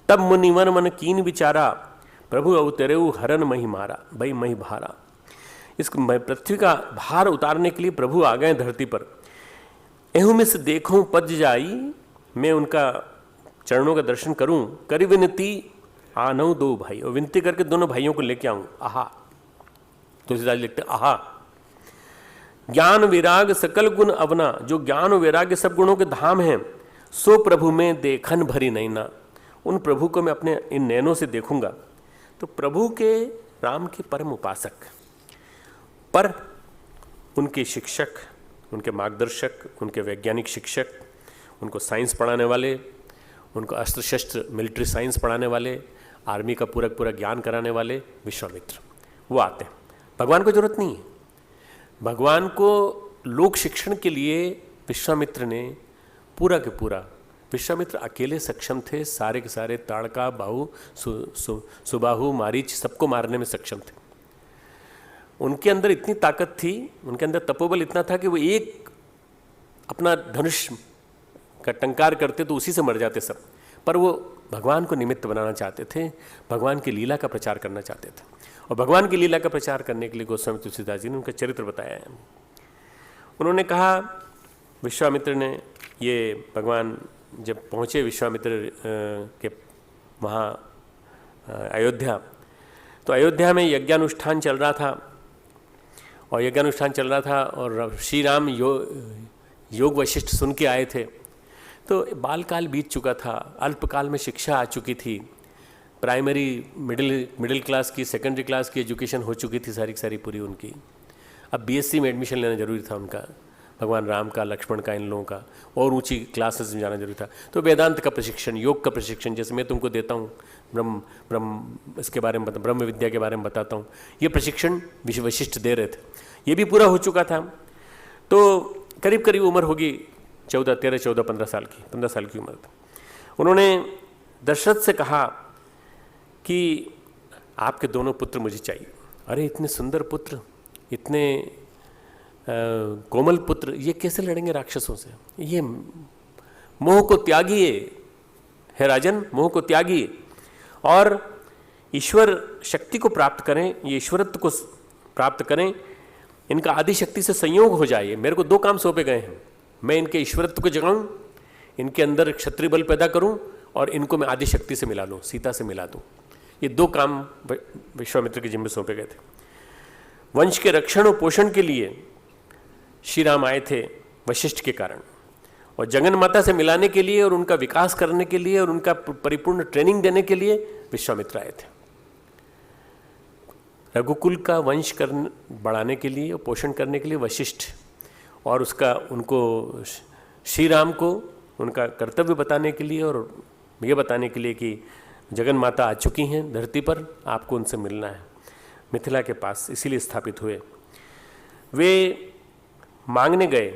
तब मुनिवर मन कीन विचारा, प्रभु अवतरेऊ हरन मही मारा, भई मही भारा। इस पृथ्वी का भार उतारने के लिए प्रभु आ गए धरती पर। एहू में से देखूं पद जाई, मैं उनका चरणों का दर्शन करूं, करी विनती आनऊ 2 भाई, और विनती करके दोनों भाइयों को लेके आऊं। आहा, तुलसीदास लिखते आहा। ज्ञान विराग सकल गुण अवना, जो ज्ञान और वैराग्य सब गुणों के धाम हैं, सो प्रभु में देखन भरी नैना। उन प्रभु को मैं अपने इन नैनों से देखूंगा। तो प्रभु के, राम के परम उपासक, पर उनके शिक्षक, उनके मार्गदर्शक, उनके वैज्ञानिक शिक्षक, उनको साइंस पढ़ाने वाले, उनको अस्त्र शस्त्र मिलिट्री साइंस पढ़ाने वाले, आर्मी का पूरा ज्ञान कराने वाले विश्वामित्र, वो आते हैं। भगवान को जरूरत नहीं है। भगवान को लोक शिक्षण के लिए विश्वामित्र ने पूरा के पूरा, विश्वामित्र अकेले सक्षम थे, सारे के सारे ताड़का, बाहु, सुबाहु, मारीच सबको मारने में सक्षम थे। उनके अंदर इतनी ताकत थी, उनके अंदर तपोबल इतना था कि वो एक अपना धनुष का टंकार करते तो उसी से मर जाते सब। पर वो भगवान को निमित्त बनाना चाहते थे, भगवान की लीला का प्रचार करना चाहते थे। और भगवान की लीला का प्रचार करने के लिए गोस्वामी तुलसीदास जी ने उनका चरित्र बताया है। उन्होंने कहा, विश्वामित्र ने, ये भगवान जब पहुँचे विश्वामित्र के वहाँ अयोध्या। तो अयोध्या में यज्ञानुष्ठान चल रहा था और श्री राम योग वशिष्ठ सुन के आए थे। तो बालकाल बीत चुका था, अल्पकाल में शिक्षा आ चुकी थी, प्राइमरी मिडिल क्लास की, सेकेंडरी क्लास की एजुकेशन हो चुकी थी सारी पूरी उनकी। अब बीएससी में एडमिशन लेना जरूरी था उनका, भगवान राम का, लक्ष्मण का, इन लोगों का, और ऊंची क्लासेस में जाना जरूरी था। तो वेदांत का प्रशिक्षण, योग का प्रशिक्षण, जैसे मैं तुमको देता हूँ, इसके बारे में ब्रह्म विद्या के बारे में बताता हूँ, ये प्रशिक्षण वशिष्ठ दे रहे थे। ये भी पूरा हो चुका था। तो करीब करीब उम्र होगी 15 साल की उम्र थी। उन्होंने दशरथ से कहा कि आपके दोनों पुत्र मुझे चाहिए। अरे इतने सुंदर पुत्र, इतने कोमल पुत्र, ये कैसे लड़ेंगे राक्षसों से? ये मोह को त्यागिए हे राजन, मोह को त्यागिए और ईश्वर शक्ति को प्राप्त करें, ये ईश्वरत्व को प्राप्त करें, इनका आदि शक्ति से संयोग हो जाए। मेरे को 2 काम सौंपे गए हैं, मैं इनके ईश्वरत्व को जगाऊं, इनके अंदर क्षत्रिय बल पैदा करूं और इनको मैं आदि शक्ति से मिला लूं, सीता से मिला दूं। ये 2 काम विश्वामित्र के जिम्मे सौंपे गए थे। वंश के रक्षण और पोषण के लिए श्री राम आए थे वशिष्ठ के कारण, और जगन माता से मिलाने के लिए और उनका विकास करने के लिए और उनका परिपूर्ण ट्रेनिंग देने के लिए विश्वामित्र आए थे। रघुकुल का वंश बढ़ाने के लिए और पोषण करने के लिए वशिष्ठ, और उनको श्री राम को उनका कर्तव्य बताने के लिए और ये बताने के लिए कि जगन माता आ चुकी हैं धरती पर, आपको उनसे मिलना है मिथिला के पास, इसीलिए स्थापित हुए। वे मांगने गए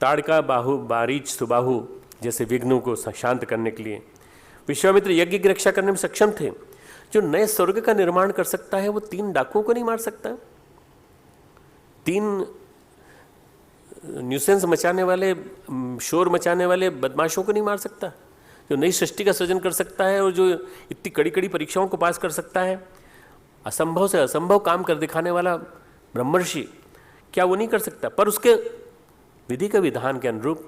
ताड़का बाहु बारीच सुबाहु जैसे विघ्नों को शांत करने के लिए। विश्वामित्र यज्ञ की रक्षा करने में सक्षम थे। जो नए स्वर्ग का निर्माण कर सकता है वो 3 डाकुओं को नहीं मार सकता, 3 न्यूसेंस मचाने वाले, शोर मचाने वाले बदमाशों को नहीं मार सकता। जो नई सृष्टि का सृजन कर सकता है और जो इतनी कड़ी कड़ी परीक्षाओं को पास कर सकता है, असंभव से असंभव काम कर दिखाने वाला ब्रह्मर्षि, क्या वो नहीं कर सकता? पर उसके विधि का विधान के अनुरूप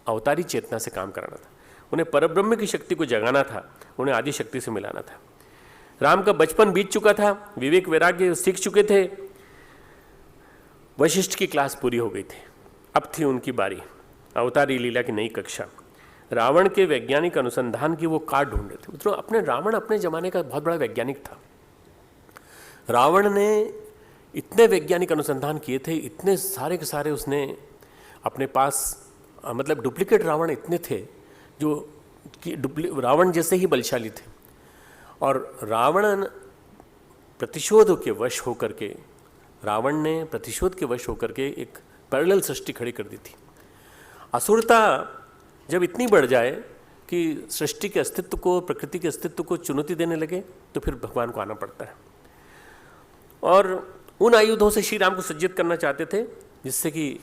अवतारी चेतना से काम कराना था, उन्हें परब्रह्म की शक्ति को जगाना था, उन्हें आदि शक्ति से मिलाना था। राम का बचपन बीत चुका था, विवेक वैराग्य सीख चुके थे, वशिष्ठ की क्लास पूरी हो गई थी। अब थी उनकी बारी, अवतारी लीला की नई कक्षा। रावण के वैज्ञानिक अनुसंधान की वो काट ढूंढ रहे थे। मतलब रावण अपने जमाने का बहुत बड़ा वैज्ञानिक था। रावण ने इतने वैज्ञानिक अनुसंधान किए थे, इतने सारे के सारे उसने अपने पास, मतलब डुप्लीकेट रावण इतने थे जो कि रावण जैसे ही बलशाली थे। और रावण प्रतिशोध के वश होकर के, रावण ने प्रतिशोध के वश होकर के एक पैरेलल सृष्टि खड़ी कर दी थी। असुरता जब इतनी बढ़ जाए कि सृष्टि के अस्तित्व को, प्रकृति के अस्तित्व को चुनौती देने लगे, तो फिर भगवान को आना पड़ता है। और उन आयुधों से श्री राम को सज्जित करना चाहते थे जिससे कि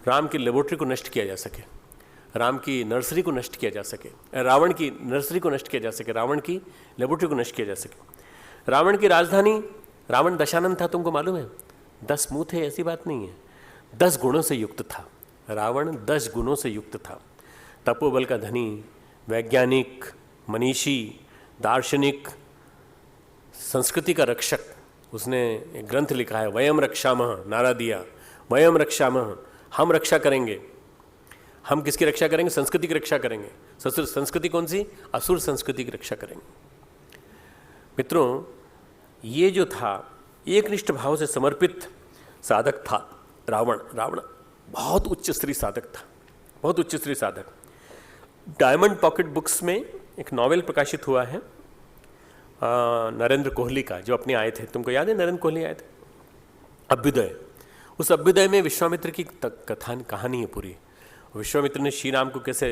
राम की लेबोरेटरी को नष्ट किया जा सके, राम की नर्सरी को नष्ट किया जा सके, रावण की नर्सरी को नष्ट किया जा सके, रावण की लेबोरेटरी को नष्ट किया जा सके। रावण की राजधानी, रावण दशानन था, तुमको मालूम है? 10 मुँह थे, ऐसी बात नहीं है, 10 गुणों से युक्त था। रावण 10 गुणों से युक्त था। तपोबल का धनी, वैज्ञानिक, मनीषी, दार्शनिक, संस्कृति का रक्षक। उसने एक ग्रंथ लिखा है, वयम रक्षामः, नारा दिया, वयम रक्षामः, हम रक्षा करेंगे। हम किसकी रक्षा करेंगे? संस्कृति की रक्षा करेंगे। संस्कृति कौन सी? असुर संस्कृति की रक्षा करेंगे। मित्रों, ये जो था एकनिष्ठ भाव से समर्पित साधक था रावण। रावण बहुत उच्च स्तरीय साधक था, बहुत उच्च स्तरीय साधक। डायमंड पॉकेट बुक्स में एक नॉवेल प्रकाशित हुआ है नरेंद्र कोहली का, जो अपने आए थे, तुमको याद है नरेंद्र कोहली आए थे? अभ्युदय। उस अभ्युदय में विश्वामित्र की कहानी है पूरी। विश्वामित्र ने श्री राम को कैसे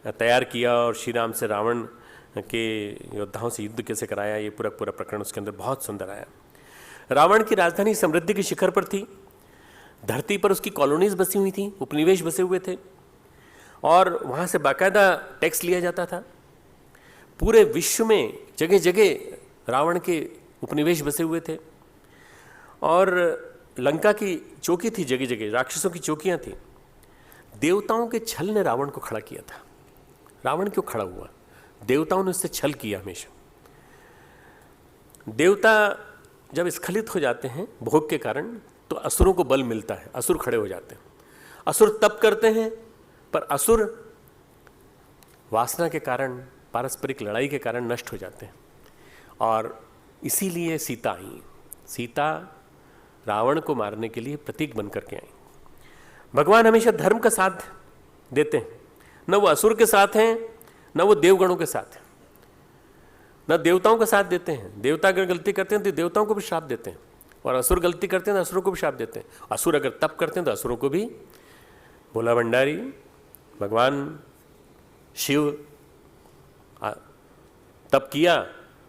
तैयार किया और श्री राम से रावण के योद्धाओं से युद्ध कैसे कराया, ये पूरा प्रकरण उसके अंदर बहुत सुंदर आया। रावण की राजधानी समृद्धि के शिखर पर थी, धरती पर उसकी कॉलोनीज बसी हुई थी, उपनिवेश बसे हुए थे, और वहाँ से बाकायदा टैक्स लिया जाता था। पूरे विश्व में जगह जगह रावण के उपनिवेश बसे हुए थे, और लंका की चौकी थी, जगह जगह राक्षसों की चौकियाँ थी। देवताओं के छल ने रावण को खड़ा किया था। रावण क्यों खड़ा हुआ? देवताओं ने उससे छल किया हमेशा। देवता जब स्खलित हो जाते हैं भोग के कारण तो असुरों को बल मिलता है, असुर खड़े हो जाते हैं। असुर तप करते हैं, पर असुर वासना के कारण, पारस्परिक लड़ाई के कारण नष्ट हो जाते हैं। और इसीलिए सीता आई। सीता रावण को मारने के लिए प्रतीक बन करके आई। भगवान हमेशा धर्म का साथ देते हैं, न वो असुर के साथ हैं, न वो देवगणों के साथ हैं, न देवताओं का साथ देते हैं। देवता अगर गलती करते हैं तो देवताओं को भी श्राप देते हैं, और असुर गलती करते हैं तो असुरों को भी श्राप देते हैं। असुर अगर तप करते हैं तो असुरों को भी। भोला भंडारी भगवान शिव तप किया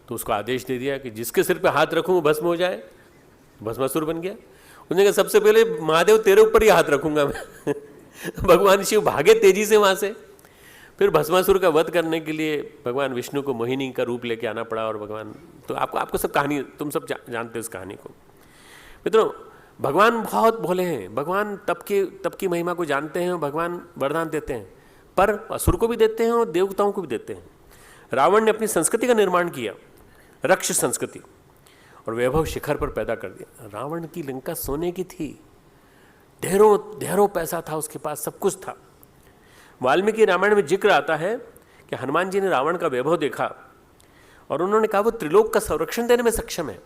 तो उसको आदेश दे दिया कि जिसके सिर पे हाथ रखूं वो भस्म हो जाए, भस्मासुर बन गया। उसने कहा सबसे पहले महादेव तेरे ऊपर ही हाथ रखूंगा मैं। भगवान शिव भागे तेजी से वहां से। फिर भस्मासुर का वध करने के लिए भगवान विष्णु को मोहिनी का रूप लेके आना पड़ा। और भगवान तो आपको सब कहानी, तुम सब जानते हो इस कहानी को। मित्रों, भगवान बहुत भोले हैं। भगवान तप की महिमा को जानते हैं और भगवान वरदान देते हैं, पर असुर को भी देते हैं और देवताओं को भी देते हैं। रावण ने अपनी संस्कृति का निर्माण किया, रक्ष संस्कृति, और वैभव शिखर पर पैदा कर दिया। रावण की लंका सोने की थी, ढेरों पैसा था उसके पास, सब कुछ था। वाल्मीकि रामायण में जिक्र आता है कि हनुमान जी ने रावण का वैभव देखा और उन्होंने कहा वो त्रिलोक का संरक्षण देने में सक्षम है,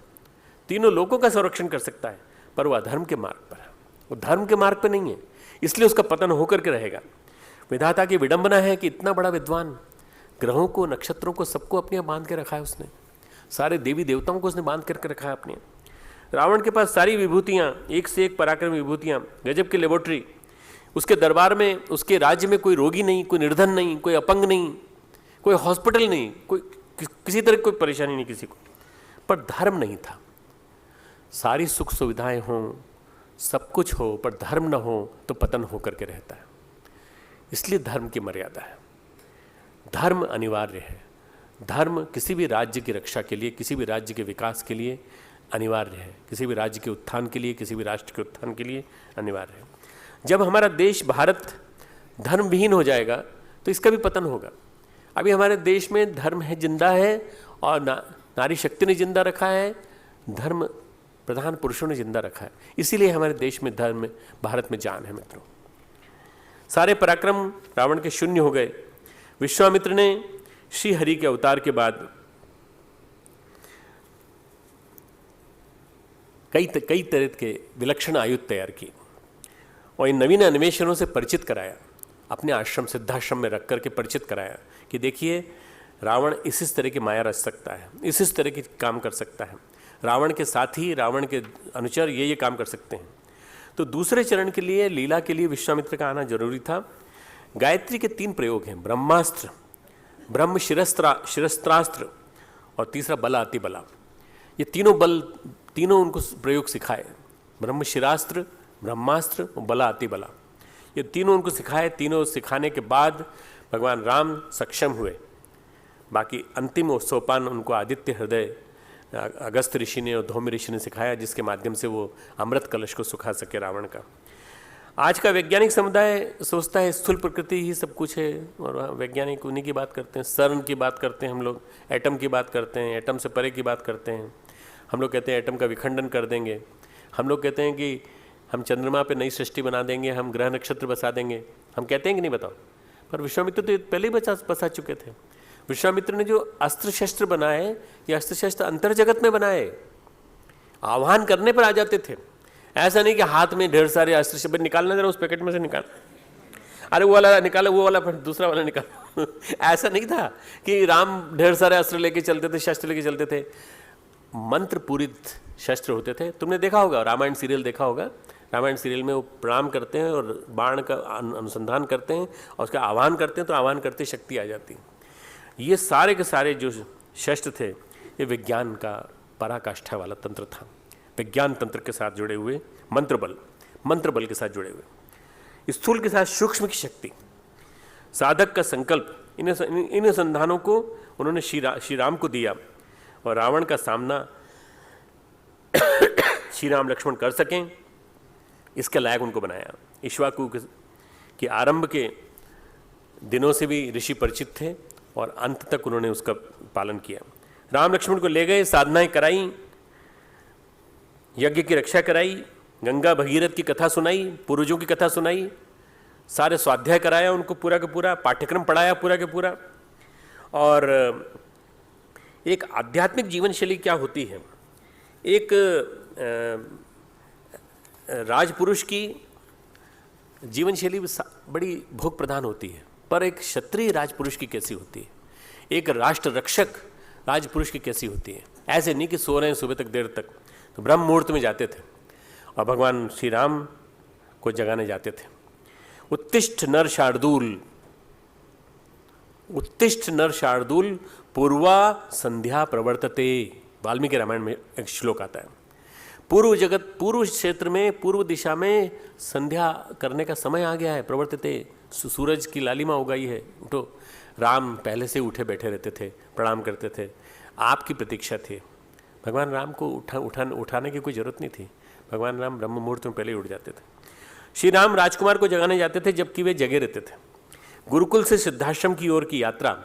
तीनों लोकों का संरक्षण कर सकता है, पर वह अधर्म के मार्ग पर है, वो धर्म के मार्ग पर नहीं है, इसलिए उसका पतन होकर के रहेगा। विधाता की विडंबना है कि इतना बड़ा विद्वान, ग्रहों को, नक्षत्रों को, सबको अपने यहाँ बांध के रखा है उसने, सारे देवी देवताओं को उसने बांध करके रखा है अपने। रावण के पास सारी विभूतियाँ, एक से एक पराक्रम विभूतियाँ, गजब की लेबोरेटरी। उसके दरबार में, उसके राज्य में कोई रोगी नहीं, कोई निर्धन नहीं, कोई अपंग नहीं, कोई हॉस्पिटल नहीं, कोई किसी तरह कोई परेशानी नहीं किसी को, पर धर्म नहीं था। सारी सुख सुविधाएं हों, सब कुछ हो, पर धर्म न हो तो पतन होकर के रहता है। इसलिए धर्म की मर्यादा है, धर्म अनिवार्य है। धर्म किसी भी राज्य की रक्षा के लिए, किसी भी राज्य के विकास के लिए अनिवार्य है, किसी भी राज्य के उत्थान के लिए, किसी भी राष्ट्र के उत्थान के लिए अनिवार्य है। जब हमारा देश भारत धर्म विहीन हो जाएगा तो इसका भी पतन होगा। अभी हमारे देश में धर्म है, जिंदा है, और नारी शक्ति ने जिंदा रखा है, धर्म प्रधान पुरुषों ने जिंदा रखा है। इसीलिए हमारे देश में धर्म, भारत में जान है। मित्रों, सारे पराक्रम रावण के शून्य हो गए। विश्वामित्र ने श्री हरि के अवतार के बाद कई तरह के विलक्षण आयुध तैयार किए और इन नवीन अन्वेषणों से परिचित कराया, अपने आश्रम, सिद्धाश्रम में रख करके परिचित कराया कि देखिए रावण इस तरह की माया रच सकता है, इस तरह के काम कर सकता है, रावण के साथी, रावण के अनुचर ये काम कर सकते हैं। तो दूसरे चरण के लिए, लीला के लिए विश्वामित्र का आना जरूरी था। गायत्री के 3 प्रयोग हैं, ब्रह्मास्त्र, ब्रह्म शिरस्त्रास्त्र और तीसरा बला अति बला। ये तीनों उनको प्रयोग सिखाए, ब्रह्म शिरास्त्र, ब्रह्मास्त्र और बला अति बला। ये तीनों उनको सिखाए। तीनों सिखाने के बाद भगवान राम सक्षम हुए। बाकी अंतिम सोपान उनको आदित्य हृदय अगस्त ऋषि ने और धौम्य ऋषि ने सिखाया, जिसके माध्यम से वो अमृत कलश को सुखा सके रावण का। आज का वैज्ञानिक समुदाय सोचता है स्थूल प्रकृति ही सब कुछ है, और वैज्ञानिक उन्हीं की बात करते हैं, CERN की बात करते हैं, हम लोग एटम की बात करते हैं, एटम से परे की बात करते हैं। हम लोग कहते हैं एटम का विखंडन कर देंगे, हम लोग कहते हैं कि हम चंद्रमा पे नई सृष्टि बना देंगे, हम ग्रह नक्षत्र बसा देंगे। हम कहते हैं कि नहीं, बताओ। पर विश्वामित्र तो पहले ही बसा चुके थे। विश्वामित्र ने जो अस्त्र शस्त्र बनाए, ये अस्त्र शस्त्र अंतर जगत में बनाए, आह्वान करने पर आ जाते थे। ऐसा नहीं कि हाथ में ढेर सारे अस्त्र शस्त्र निकालना, जरा उस पैकेट में से निकाल, अरे वो वाला निकाला, वो वाला फिर दूसरा वाला निकाल। ऐसा नहीं था कि राम ढेर सारे अस्त्र लेके चलते थे, शस्त्र लेके चलते थे। मंत्र पूरित शस्त्र होते थे। तुमने देखा होगा, रामायण सीरियल देखा होगा, रामायण सीरियल में वो प्रणाम करते हैं और बाण का अनुसंधान करते हैं और उसका आह्वान करते हैं, तो आह्वान करते शक्ति आ जाती है। ये सारे के सारे जो शस्त्र थे, ये विज्ञान का पराकाष्ठा वाला तंत्र था, विज्ञान तंत्र के साथ जुड़े हुए, मंत्र बल के साथ जुड़े हुए, स्थूल के साथ सूक्ष्म की शक्ति, साधक का संकल्प, इन संधानों को उन्होंने श्री राम को दिया और रावण का सामना श्री राम लक्ष्मण कर सकें, इसके लायक उनको बनाया। इक्ष्वाकु के आरंभ के दिनों से भी ऋषि परिचित थे और अंत तक उन्होंने उसका पालन किया। राम लक्ष्मण को ले गए, साधनाएं कराई, यज्ञ की रक्षा कराई, गंगा भगीरथ की कथा सुनाई, पूर्वजों की कथा सुनाई, सारे स्वाध्याय कराया उनको, पूरा का पूरा पाठ्यक्रम पढ़ाया पूरा का पूरा। और एक आध्यात्मिक जीवन शैली क्या होती है, एक राजपुरुष की जीवन शैली बड़ी भोग प्रधान होती है, पर एक क्षत्रिय राजपुरुष की कैसी होती है, एक राष्ट्र रक्षक राजपुरुष की कैसी होती है। ऐसे नहीं कि सो रहे हैं सुबह तक देर तक, तो ब्रह्म मुहूर्त में जाते थे और भगवान श्री राम को जगाने जाते थे। उत्तिष्ठ नर शार्दूल, उत्तिष्ठ नर शार्दूल पूर्वा संध्या प्रवर्तते, वाल्मीकि रामायण में एक श्लोक आता है। पूर्व जगत, पूर्व क्षेत्र में, पूर्व दिशा में संध्या करने का समय आ गया है। प्रवर्तते, सूरज की लालिमा हो गई है, उठो। राम पहले से उठे बैठे रहते थे, प्रणाम करते थे, आपकी प्रतीक्षा थी। भगवान राम को उठाने की कोई जरूरत नहीं थी। भगवान राम ब्रह्म मुहूर्त में पहले ही उठ जाते थे। श्री राम राजकुमार को जगाने जाते थे जबकि वे जगे रहते थे। गुरुकुल से सिद्धाश्रम की ओर की यात्रा,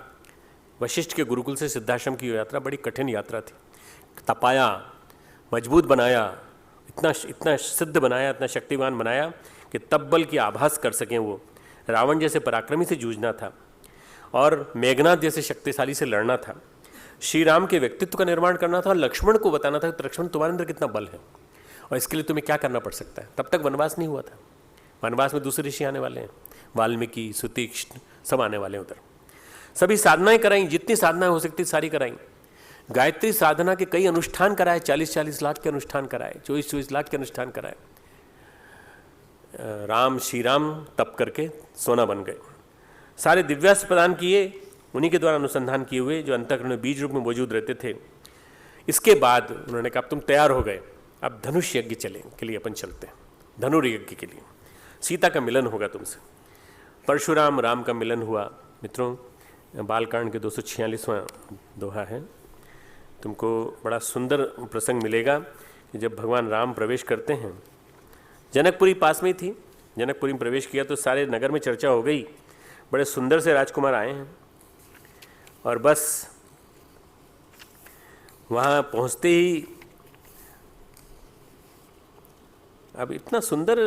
वशिष्ठ के गुरुकुल से सिद्धाश्रम की यात्रा बड़ी कठिन यात्रा थी। तपाया, मजबूत बनाया, इतना सिद्ध बनाया, इतना शक्तिवान बनाया कि तब बल की आभास कर सकें वो। रावण जैसे पराक्रमी से जूझना था और मेघनाथ जैसे शक्तिशाली से लड़ना था। श्री राम के व्यक्तित्व का निर्माण करना था और लक्ष्मण को बताना था कि लक्ष्मण तुम्हारे अंदर कितना बल है और इसके लिए तुम्हें क्या करना पड़ सकता है। तब तक वनवास नहीं हुआ था। वनवास में दूसरे ऋषि आने वाले हैं, वाल्मीकि, सुतीक्ष्ण, सब आने वाले हैं उधर। सभी साधनाएं कराई, जितनी साधनाएं हो सकती सारी कराई। गायत्री साधना के कई अनुष्ठान कराए, 40-40 लाख के अनुष्ठान कराए, 24-24 लाख के अनुष्ठान कराए। राम, श्री राम तप करके सोना बन गए। सारे दिव्यास्त्र प्रदान किए, उन्हीं के द्वारा अनुसंधान किए हुए, जो अंतःकरण में बीज रूप में मौजूद रहते थे। इसके बाद उन्होंने कहा अब तुम तैयार हो गए, अब धनुष यज्ञ चले के लिए अपन चलते हैं, धनुर्यज्ञ के लिए। सीता का मिलन होगा तुमसे। परशुराम राम का मिलन हुआ। मित्रों, बालकांड के 246वां दोहा है। तुमको बड़ा सुंदर प्रसंग मिलेगा कि जब भगवान राम प्रवेश करते हैं, जनकपुरी पास में ही थी, जनकपुरी में प्रवेश किया तो सारे नगर में चर्चा हो गई, बड़े सुंदर से राजकुमार आए हैं। और बस वहाँ पहुँचते ही, अब इतना सुंदर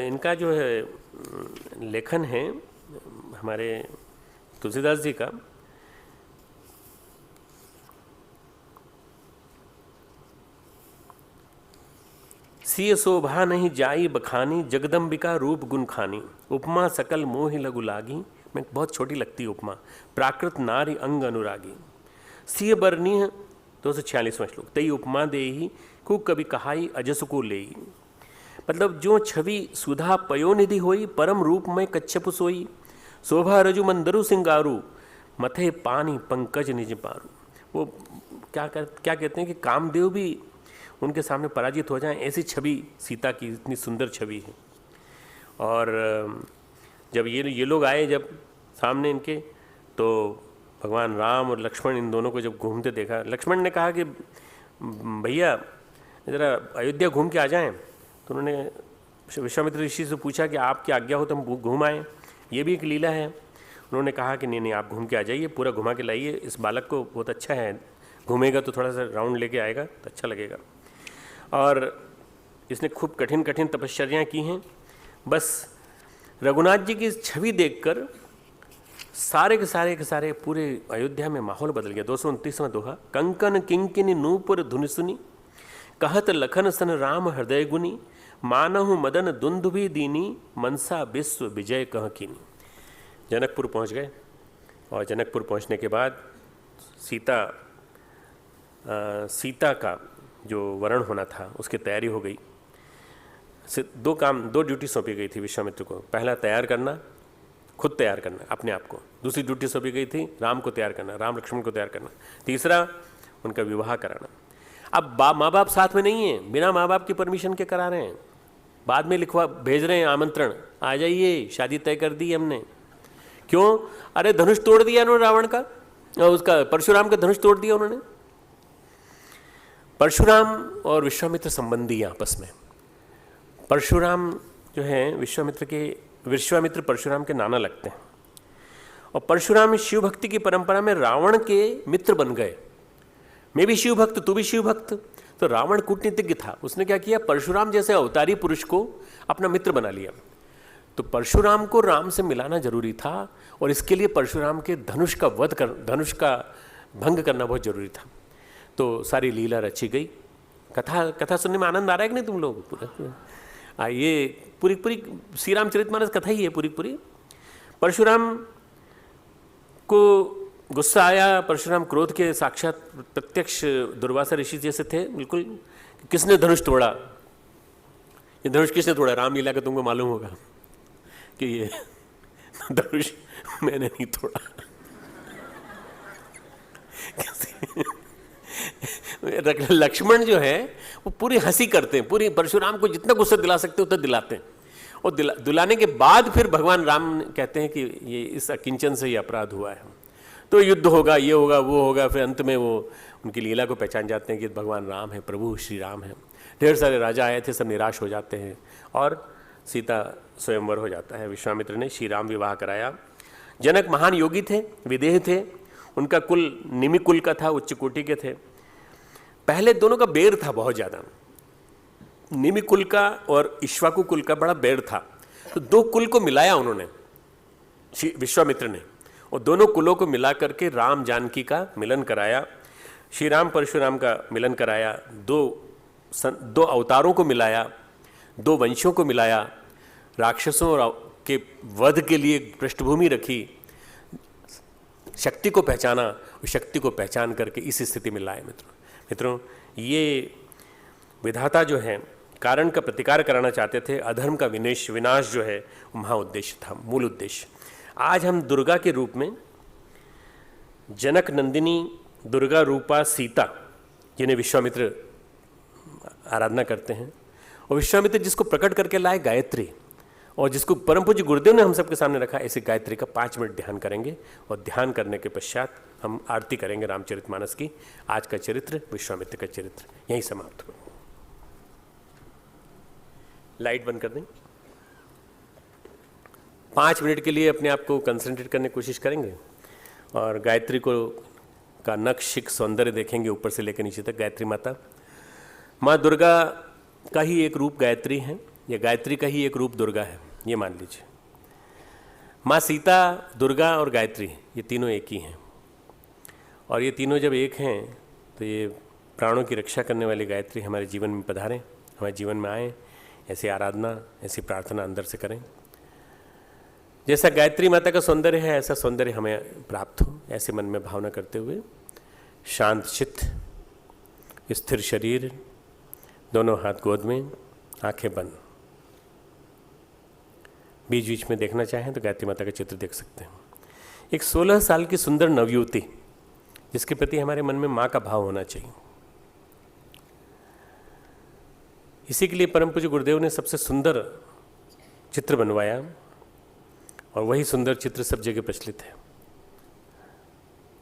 इनका जो है लेखन है हमारे तुलसीदास जी का। सिय शोभा नहीं जाई बखानी, जगदम्बिका रूप गुण खानी, उपमा सकल मोहि लघु लागी। मैं बहुत छोटी लगती है उपमा, प्राकृत नारी अंग अनुरागी। सिय बरनीह 246वां श्लोक, तई उपमा देही कु कवि कहाई अजस को लेई। मतलब जो छवि सुधा पयोनिधि होई, परम रूप में कच्छप सोई। शोभा रजु मंदरु सिंगारू, मथे पानी पंकज निज पारू। वो क्या कहते हैं कि कामदेव भी उनके सामने पराजित हो जाएं, ऐसी छवि सीता की, इतनी सुंदर छवि है। और जब ये लोग आए जब सामने इनके, तो भगवान राम और लक्ष्मण इन दोनों को जब घूमते देखा, लक्ष्मण ने कहा कि भैया ज़रा अयोध्या घूम के आ जाएं। तो उन्होंने विश्वामित्र ऋषि से पूछा कि आपकी आज्ञा हो तो हम घूम आएँ, ये भी एक लीला है। उन्होंने कहा कि नहीं आप घूम के आ जाइए, पूरा घुमा के लाइए, इस बालक को बहुत अच्छा है, घूमेगा तो थोड़ा सा राउंड लेके आएगा तो अच्छा लगेगा। और इसने खूब कठिन कठिन तपश्चर्याएँ की हैं। बस रघुनाथ जी की छवि देखकर सारे के सारे पूरे अयोध्या में माहौल बदल गया। 229वां दोहा, कंकन किंकिनी नूपुर धुनि सुनी, कहत लखन सन राम हृदय गुनी, मानहु मदन दुंदुभि दीनी, मनसा विश्व विजय कह कीनी। जनकपुर पहुंच गए और जनकपुर पहुंचने के बाद सीता का जो वरण होना था उसकी तैयारी हो गई। दो ड्यूटी सौंपी गई थी विश्वामित्र को। पहला तैयार करना, खुद तैयार करना अपने आप को। दूसरी ड्यूटी सौंपी गई थी राम को तैयार करना, राम लक्ष्मण को तैयार करना। तीसरा उनका विवाह कराना। अब माँ बाप साथ में नहीं है, बिना माँ बाप की परमिशन के करा रहे हैं। बाद में भेज रहे हैं आमंत्रण, आ जाइए शादी तय कर दी हमने। क्यों? अरे धनुष तोड़ दिया उन्होंने रावण का, उसका परशुराम का धनुष तोड़ दिया उन्होंने। परशुराम और विश्वामित्र संबंधी आपस में। परशुराम जो है विश्वामित्र परशुराम के नाना लगते हैं। और परशुराम शिव भक्ति की परंपरा में रावण के मित्र बन गए। मैं भी शिव भक्त, तू भी शिव भक्त। तो रावण कूटनीतिज्ञ था, उसने क्या किया, परशुराम जैसे अवतारी पुरुष को अपना मित्र बना लिया। तो परशुराम को राम से मिलाना जरूरी था और इसके लिए परशुराम के धनुष का भंग करना बहुत जरूरी था। तो सारी लीला रची गई। कथा सुनने में आनंद आ रहा है कि नहीं तुम लोग? पूरा ये पूरी श्री रामचरितमानस कथा ही है पूरी। परशुराम को गुस्सा आया, परशुराम क्रोध के साक्षात प्रत्यक्ष दुर्वासा ऋषि जैसे थे बिल्कुल। किसने धनुष तोड़ा? ये धनुष किसने तोड़ा? रामलीला का तुमको मालूम होगा कि ये धनुष मैंने नहीं तोड़ा। लक्ष्मण जो है वो पूरी हंसी करते हैं, पूरी परशुराम को जितना गुस्सा दिला सकते उतना दिलाते हैं। और दिलाने के बाद फिर भगवान राम कहते हैं कि ये इस अकिंचन से ये अपराध हुआ है, तो युद्ध होगा, ये होगा, वो होगा। फिर अंत में वो उनकी लीला को पहचान जाते हैं कि भगवान राम है, प्रभु श्री राम है। ढेर सारे राजा आए थे, सब निराश हो जाते हैं और सीता स्वयंवर हो जाता है। विश्वामित्र ने श्री राम विवाह कराया। जनक महान योगी थे, विदेह थे, उनका कुल निमि कुल का था, उच्च कोटि के थे। पहले दोनों का बैर था बहुत ज़्यादा, निमि कुल का और इक्ष्वाकु कुल का बड़ा बैर था। तो दो कुल को मिलाया उन्होंने, विश्वामित्र ने, और दोनों कुलों को मिला करके राम जानकी का मिलन कराया, श्री राम परशुराम का मिलन कराया, दो अवतारों को मिलाया, दो वंशों को मिलाया, राक्षसों के वध के लिए पृष्ठभूमि रखी, शक्ति को पहचाना और शक्ति को पहचान करके इस स्थिति में लाए। मित्रों, ये विधाता जो है कारण का प्रतिकार कराना चाहते थे। अधर्म का विनाश जो है महा उद्देश्य था, मूल उद्देश्य। आज हम दुर्गा के रूप में जनक नंदिनी दुर्गा रूपा सीता, जिन्हें विश्वामित्र आराधना करते हैं, और विश्वामित्र जिसको प्रकट करके लाए गायत्री, और जिसको परम पूज्य गुरुदेव ने हम सबके सामने रखा, ऐसी गायत्री का 5 मिनट ध्यान करेंगे। और ध्यान करने के पश्चात हम आरती करेंगे रामचरितमानस की। आज का चरित्र, विश्वामित्र का चरित्र, यहीं समाप्त हो। लाइट बंद कर दें। 5 मिनट के लिए अपने आप को कंसंट्रेट करने की कोशिश करेंगे और गायत्री को का नक्शिक सौंदर्य देखेंगे ऊपर से लेकर नीचे तक। गायत्री माता माँ दुर्गा का ही एक रूप गायत्री है, या गायत्री का ही एक रूप दुर्गा है, ये मान लीजिए। माँ सीता, दुर्गा और गायत्री, ये तीनों एक ही हैं। और ये तीनों जब एक हैं तो ये प्राणों की रक्षा करने वाली गायत्री हमारे जीवन में पधारें, हमारे जीवन में आए। ऐसी आराधना, ऐसी प्रार्थना अंदर से करें। जैसा गायत्री माता का सौंदर्य है, ऐसा सौंदर्य हमें प्राप्त हो, ऐसे मन में भावना करते हुए शांत चित्त, स्थिर शरीर, दोनों हाथ गोद में, आंखें बंद। बीच बीच में देखना चाहें तो गायत्री माता का चित्र देख सकते हैं। एक 16 साल की सुंदर नवयुवती, जिसके प्रति हमारे मन में माँ का भाव होना चाहिए। इसी के लिए परम पूज्य गुरुदेव ने सबसे सुंदर चित्र बनवाया, और वही सुंदर चित्र सब जगह प्रचलित है।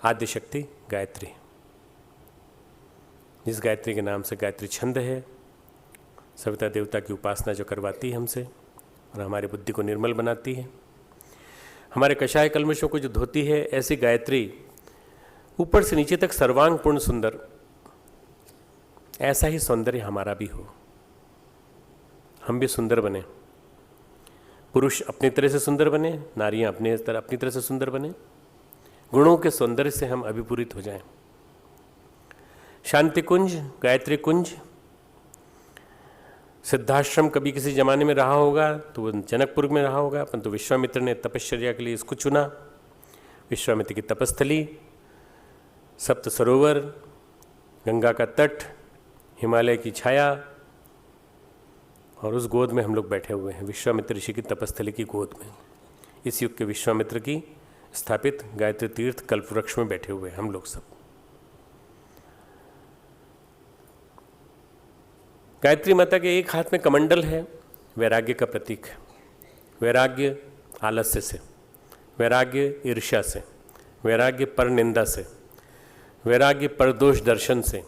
आद्य शक्ति गायत्री, जिस गायत्री के नाम से गायत्री छंद है, सविता देवता की उपासना जो करवाती है हमसे और हमारी बुद्धि को निर्मल बनाती है, हमारे कषाय कल्मशों को जो धोती है, ऐसी गायत्री ऊपर से नीचे तक सर्वांग पूर्ण सुंदर, ऐसा ही सौंदर्य हमारा भी हो। हम भी सुंदर बने, पुरुष अपनी तरह से सुंदर बने, नारियां अपनी तरह से सुंदर बने, गुणों के सौंदर्य से हम अभिपूरित हो जाएं। शांति कुंज, गायत्री कुंज, सिद्धाश्रम कभी किसी जमाने में रहा होगा तो वो जनकपुर में रहा होगा, परंतु विश्वामित्र ने तपश्चर्या के लिए इसको चुना। विश्वामित्र की तपस्थली, सप्त सरोवर, गंगा का तट, हिमालय की छाया, और उस गोद में हम लोग बैठे हुए हैं, विश्वामित्र ऋषि की तपस्थली की गोद में। इस युग के विश्वामित्र की स्थापित गायत्री तीर्थ कल्पवृक्ष में बैठे हुए हैं हम लोग सब। गायत्री माता के एक हाथ में कमंडल है, वैराग्य का प्रतीक है। वैराग्य आलस्य से, वैराग्य ईर्ष्या से, वैराग्य पर निंदा से, वैराग्य परदोष दर्शन से,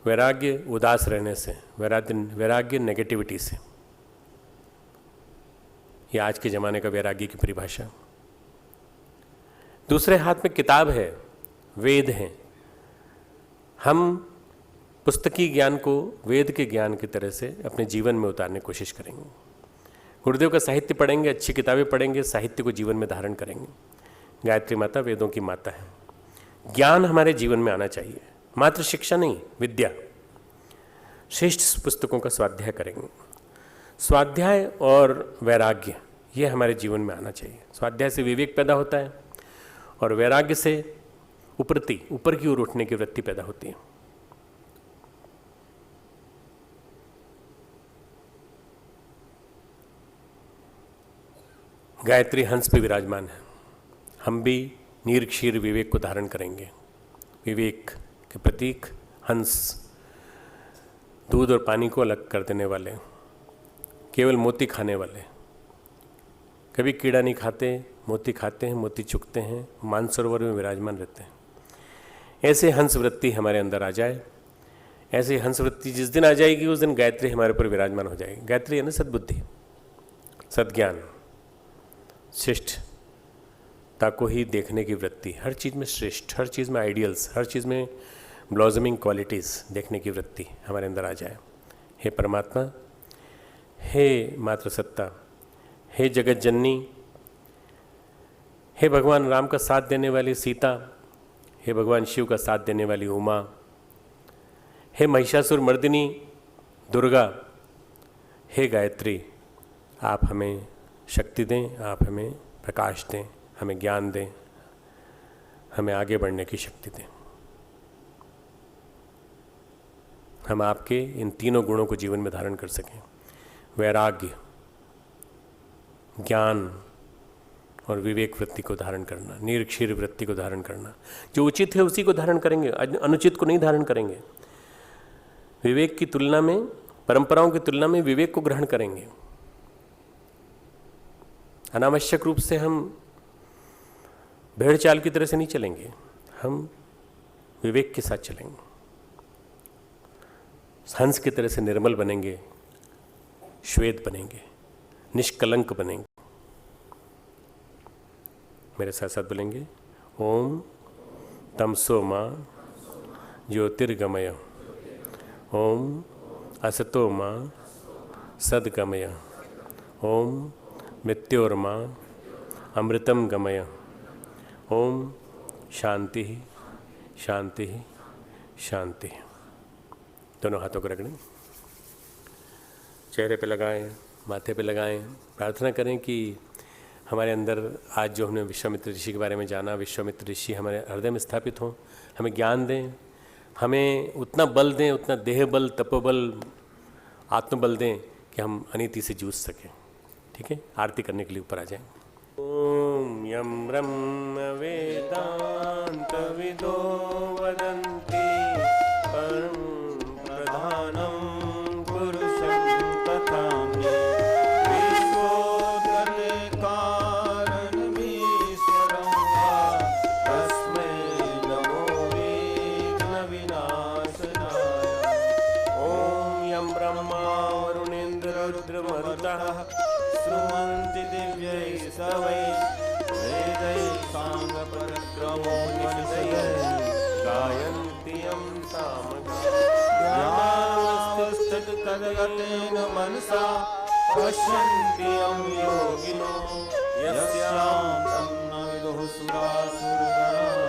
वैराग्य उदास रहने से, वैराग्य नेगेटिविटी से। ये आज के ज़माने का वैराग्य की परिभाषा। दूसरे हाथ में किताब है, वेद हैं, हम पुस्तकी ज्ञान को वेद के ज्ञान की तरह से अपने जीवन में उतारने की कोशिश करेंगे। गुरुदेव का साहित्य पढ़ेंगे, अच्छी किताबें पढ़ेंगे, साहित्य को जीवन में धारण करेंगे। गायत्री माता वेदों की माता है। ज्ञान हमारे जीवन में आना चाहिए, मात्र शिक्षा नहीं, विद्या। श्रेष्ठ पुस्तकों का स्वाध्याय करेंगे। स्वाध्याय और वैराग्य ये हमारे जीवन में आना चाहिए। स्वाध्याय से विवेक पैदा होता है और वैराग्य से ऊपर की ओर उठने की वृत्ति पैदा होती है। गायत्री हंस पे विराजमान है। हम भी नीर क्षीर विवेक को धारण करेंगे। विवेक के प्रतीक हंस, दूध और पानी को अलग कर देने वाले, केवल मोती खाने वाले, कभी कीड़ा नहीं खाते, मोती खाते हैं, मोती चुगते हैं, मानसरोवर में विराजमान रहते हैं। ऐसे हंस वृत्ति हमारे अंदर आ जाए। ऐसे हंस वृत्ति जिस दिन आ जाएगी उस दिन गायत्री हमारे ऊपर विराजमान हो जाएगी। गायत्री है ना सद्बुद्धि, सद्ज्ञान, श्रेष्ठता को ही देखने की वृत्ति, हर चीज़ में श्रेष्ठ, हर चीज़ में आइडियल्स, हर चीज़ में ब्लॉसमिंग क्वालिटीज़ देखने की वृत्ति हमारे अंदर आ जाए। हे परमात्मा, हे मातृसत्ता, हे जगत जननी, हे भगवान राम का साथ देने वाली सीता, हे भगवान शिव का साथ देने वाली उमा, हे महिषासुर मर्दिनी दुर्गा, हे गायत्री, आप हमें शक्ति दें, आप हमें प्रकाश दें, हमें ज्ञान दें, हमें आगे बढ़ने की शक्ति दें। हम आपके इन तीनों गुणों को जीवन में धारण कर सकें। वैराग्य, ज्ञान और विवेक वृत्ति को धारण करना, निरक्षीर वृत्ति को धारण करना। जो उचित है उसी को धारण करेंगे, अनुचित को नहीं धारण करेंगे। विवेक की तुलना में, परंपराओं की तुलना में विवेक को ग्रहण करेंगे। अनावश्यक रूप से हम भेड़ चाल की तरह से नहीं चलेंगे, हम विवेक के साथ चलेंगे। हंस की तरह से निर्मल बनेंगे, श्वेत बनेंगे, निष्कलंक बनेंगे। मेरे साथ साथ बोलेंगे, ओम तमसो मां ज्योतिर्गमय, ओम असतो मां सद्गमय, ओम मृत्योर्मा अमृतम गमय, ओम शांति शांति शांति। दोनों हाथों को रगड़ें, चेहरे पे लगाएं, माथे पे लगाएं। प्रार्थना करें कि हमारे अंदर आज जो हमने विश्वामित्र ऋषि के बारे में जाना, विश्वामित्र ऋषि हमारे हृदय में स्थापित हों, हमें ज्ञान दें, हमें उतना बल दें, उतना देह बल, तपोबल, आत्मबल दें कि हम अनीति से जूझ सकें। ठीक है, आरती करने के लिए ऊपर आ जाएं। ओम यम ब्रह्म वेदांत विदो वदन्ति परम प्रधानम पुरुषं तथामि विश्वोत्पत्ति कारणमीश्वरं वा तस्मै नमो विघ्न विनाशनाय। ओम यम ब्रह्मा वरुणेन्द्र रुद्रमरुतः श्रुण्वन्ति दिव्यैः स्तवैः वेदैः साङ्गपरक्रमो निषदयैः गायन्ति यं सामगास्तु तद्गतेन मनसा पश्यन्ति यं योगिनो यस्यां तं न विदुः सुरासुरगणाः